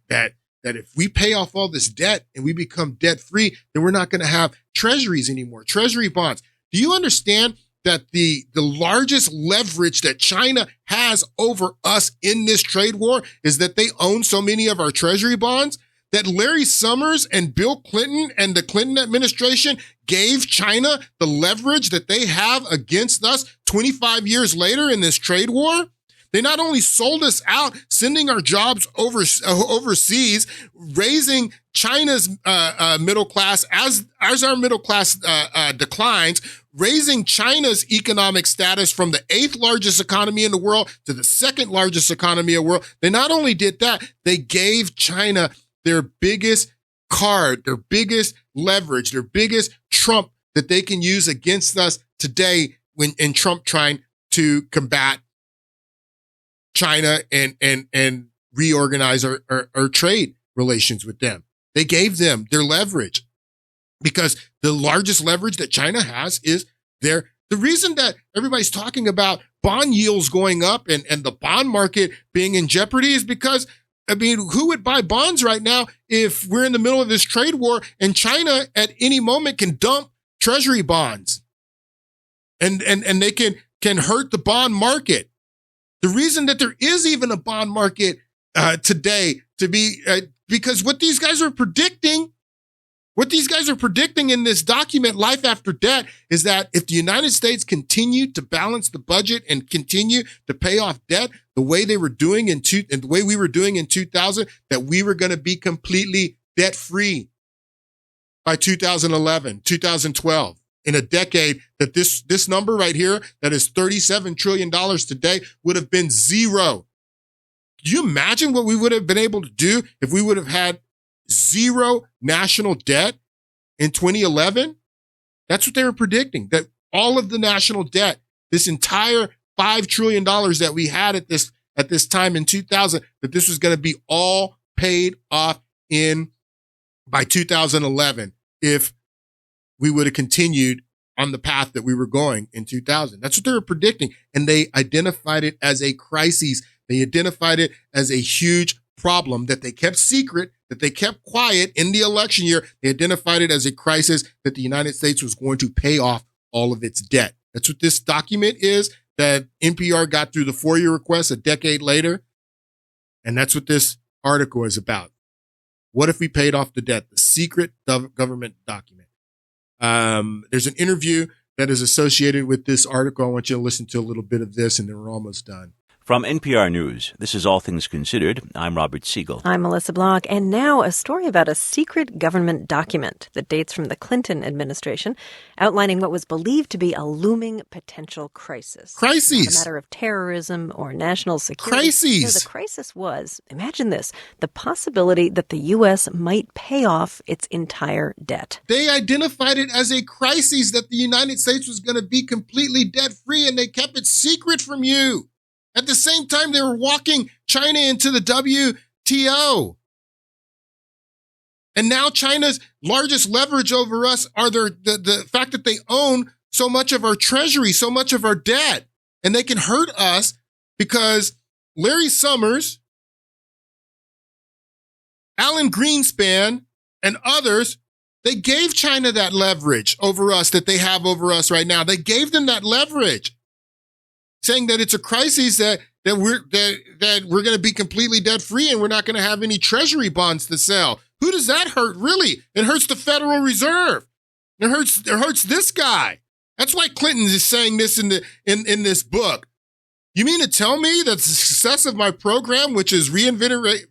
if we pay off all this debt and we become debt free, then we're not going to have treasuries anymore, treasury bonds. Do you understand that the largest leverage that China has over us in this trade war is that they own so many of our treasury bonds? That Larry Summers and Bill Clinton and the Clinton administration gave China the leverage that they have against us 25 years later in this trade war? They not only sold us out, sending our jobs overseas, raising China's middle class as our middle class declines, raising China's economic status from the 8th largest economy in the world to the 2nd largest economy in the world. They not only did that, they gave China their biggest card, their biggest leverage, their biggest trump that they can use against us today in Trump trying to combat China and reorganize our trade relations with them. They gave them their leverage because the largest leverage that China has is the reason that everybody's talking about bond yields going up and the bond market being in jeopardy is because, I mean, who would buy bonds right now if we're in the middle of this trade war and China at any moment can dump treasury bonds and they can hurt the bond market? The reason that there is even a bond market today because what these guys are predicting in this document, Life After Debt, is that if the United States continued to balance the budget and continue to pay off debt the way they were doing the way we were doing in 2000, that we were going to be completely debt free by 2011, 2012. in a decade that this number right here, that is $37 trillion today, would have been zero. Can you imagine what we would have been able to do if we would have had zero national debt in 2011? That's what they were predicting, that all of the national debt, this entire $5 trillion that we had at this time in 2000, that this was going to be all paid off by 2011 if we would have continued on the path that we were going in 2000. That's what they were predicting. And they identified it as a crisis. They identified it as a huge problem that they kept secret, that they kept quiet in the election year. They identified it as a crisis that the United States was going to pay off all of its debt. That's what this document is that NPR got through the FOIA request a decade later. And that's what this article is about. What if we paid off the debt? The secret government document. There's an interview that is associated with this article. I want you to listen to a little bit of this, and then we're almost done. From NPR News, this is All Things Considered. I'm Robert Siegel. I'm Melissa Block, and now a story about a secret government document that dates from the Clinton administration, outlining what was believed to be a looming potential crisis. Crises! Not a matter of terrorism or national security. Crises! No, the crisis was, imagine this, the possibility that the U.S. might pay off its entire debt. They identified it as a crisis that the United States was going to be completely debt-free, and they kept it secret from you. At the same time, they were walking China into the WTO. And now China's largest leverage over us are the fact that they own so much of our treasury, so much of our debt. And they can hurt us because Larry Summers, Alan Greenspan, and others, they gave China that leverage over us that they have over us right now. They gave them that leverage, saying that it's a crisis that we're going to be completely debt free and we're not going to have any treasury bonds to sell. Who does that hurt? Really? It hurts the Federal Reserve. It hurts this guy. That's why Clinton is saying this in this book. You mean to tell me that the success of my program, which is reinventing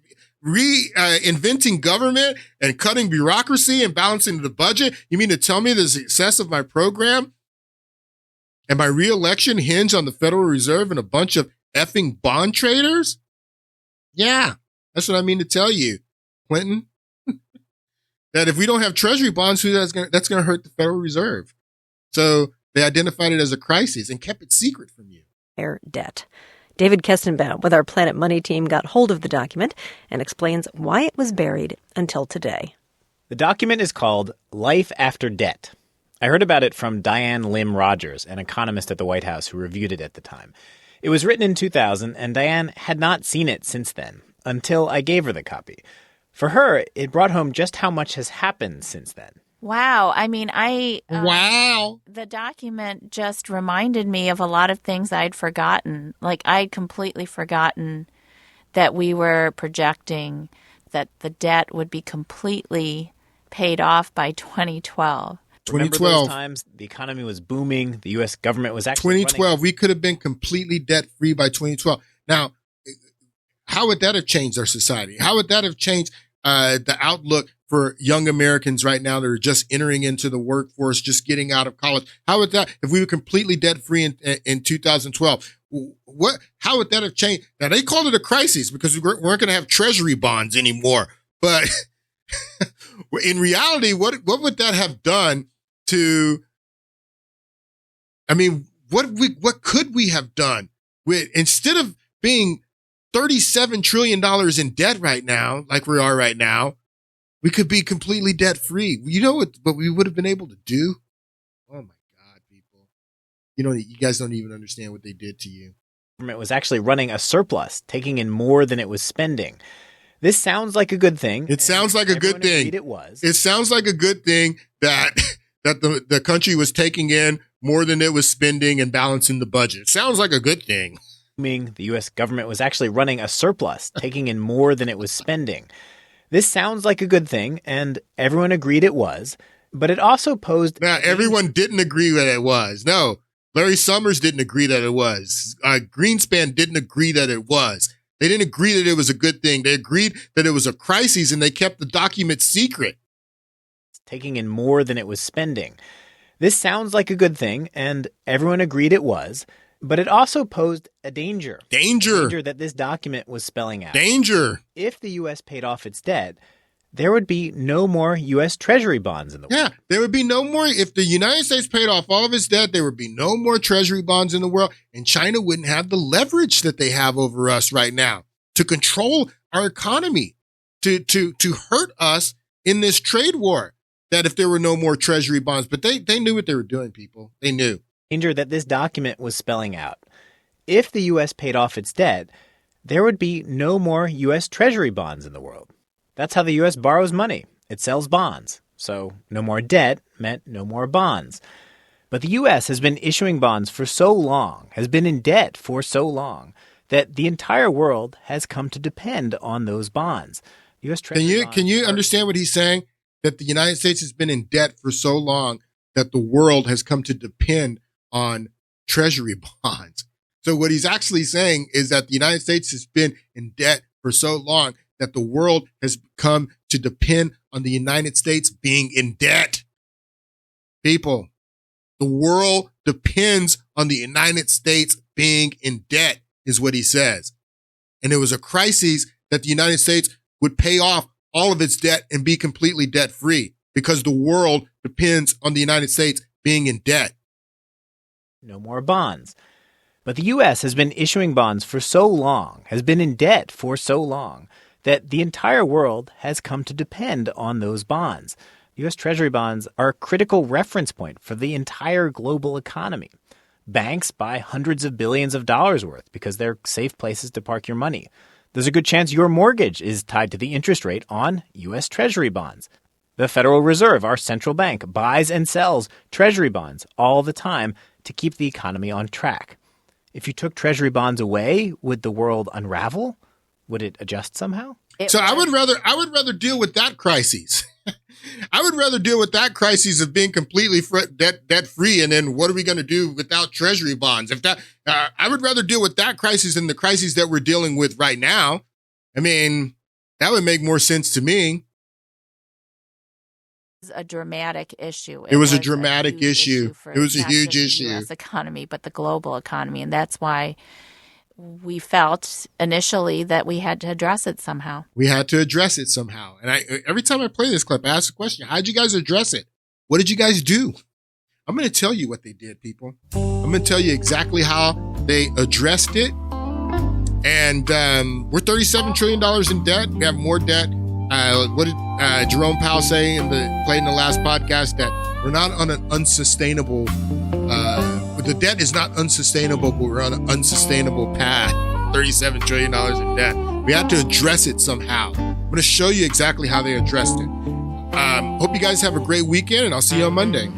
government and cutting bureaucracy and balancing the budget, you mean to tell me the success of my program and my re-election hinge on the Federal Reserve and a bunch of effing bond traders? Yeah, that's what I mean to tell you, Clinton. That if we don't have treasury bonds, that's going to hurt the Federal Reserve. So they identified it as a crisis and kept it secret from you. Air debt. David Kestenbaum with our Planet Money team got hold of the document and explains why it was buried until today. The document is called Life After Debt. I heard about it from Diane Lim Rogers, an economist at the White House who reviewed it at the time. It was written in 2000, and Diane had not seen it since then, until I gave her the copy. For her, it brought home just how much has happened since then. Wow. I mean, wow. The document just reminded me of a lot of things I'd forgotten. Like, I'd completely forgotten that we were projecting that the debt would be completely paid off by 2012. 2012. Remember those times the economy was booming, the U.S. government was actually 2012, we could have been completely debt-free by 2012. Now, how would that have changed our society? How would that have changed the outlook for young Americans right now that are just entering into the workforce, just getting out of college? How would that, if we were completely debt-free in 2012, how would that have changed? Now, they called it a crisis because we weren't going to have treasury bonds anymore. But in reality, what would that have done to, I mean, what could we have done with, instead of being $37 trillion in debt right now, like we are right now, we could be completely debt free. You know what we would have been able to do? Oh my God, people. You guys don't even understand what they did to you. The government was actually running a surplus, taking in more than it was spending. This sounds like a good thing. It sounds like a good thing. It was. It sounds like a good thing that the country was taking in more than it was spending and balancing the budget. It sounds like a good thing. The U.S. government was actually running a surplus, taking in more than it was spending. This sounds like a good thing, and everyone agreed it was, but it also posed... Now, everyone didn't agree that it was. No, Larry Summers didn't agree that it was. Greenspan didn't agree that it was. They didn't agree that it was a good thing. They agreed that it was a crisis, and they kept the document secret. Taking in more than it was spending. This sounds like a good thing, and everyone agreed it was, but it also posed a danger. Danger. A danger that this document was spelling out. Danger. If the U.S. paid off its debt, there would be no more U.S. Treasury bonds in the world. Yeah, there would be no more. If the United States paid off all of its debt, there would be no more Treasury bonds in the world, and China wouldn't have the leverage that they have over us right now to control our economy, to hurt us in this trade war. That if there were no more Treasury bonds, but they knew what they were doing, people. They knew. Danger that this document was spelling out. If the U.S. paid off its debt, there would be no more U.S. Treasury bonds in the world. That's how the U.S. borrows money. It sells bonds. So no more debt meant no more bonds. But the U.S. has been issuing bonds for so long, has been in debt for so long, that the entire world has come to depend on those bonds. U.S. Treasury Can you understand what he's saying? That the United States has been in debt for so long that the world has come to depend on Treasury bonds. So what he's actually saying is that the United States has been in debt for so long that the world has come to depend on the United States being in debt. People, the world depends on the United States being in debt, is what he says. And it was a crisis that the United States would pay off all of its debt and be completely debt free because the world depends on the United States being in debt. No more bonds. But the U.S. has been issuing bonds for so long, has been in debt for so long, that the entire world has come to depend on those bonds. U.S. Treasury bonds are a critical reference point for the entire global economy. Banks buy hundreds of billions of dollars worth because they're safe places to park your money. There's a good chance your mortgage is tied to the interest rate on U.S. Treasury bonds. The Federal Reserve, our central bank, buys and sells Treasury bonds all the time to keep the economy on track. If you took Treasury bonds away, would the world unravel? Would it adjust somehow? I would rather deal with that crisis. I would rather deal with that crisis of being completely debt free, and then what are we going to do without Treasury bonds? If that, I would rather deal with that crisis than the crisis that we're dealing with right now. I mean, that would make more sense to me. A dramatic issue. It was a dramatic issue. It was a huge issue. The U.S. economy, but the global economy, and that's why we felt initially that we had to address it somehow. We had to address it somehow. And every time I play this clip, I ask the question, how'd you guys address it? What did you guys do? I'm going to tell you what they did, people. I'm going to tell you exactly how they addressed it. And we're $37 trillion in debt. We have more debt. What did Jerome Powell say in the last podcast? That we're not on an unsustainable the debt is not unsustainable, but we're on an unsustainable path. $37 trillion in debt. We had to address it somehow. I'm going to show you exactly how they addressed it. Hope you guys have a great weekend, and I'll see you on Monday.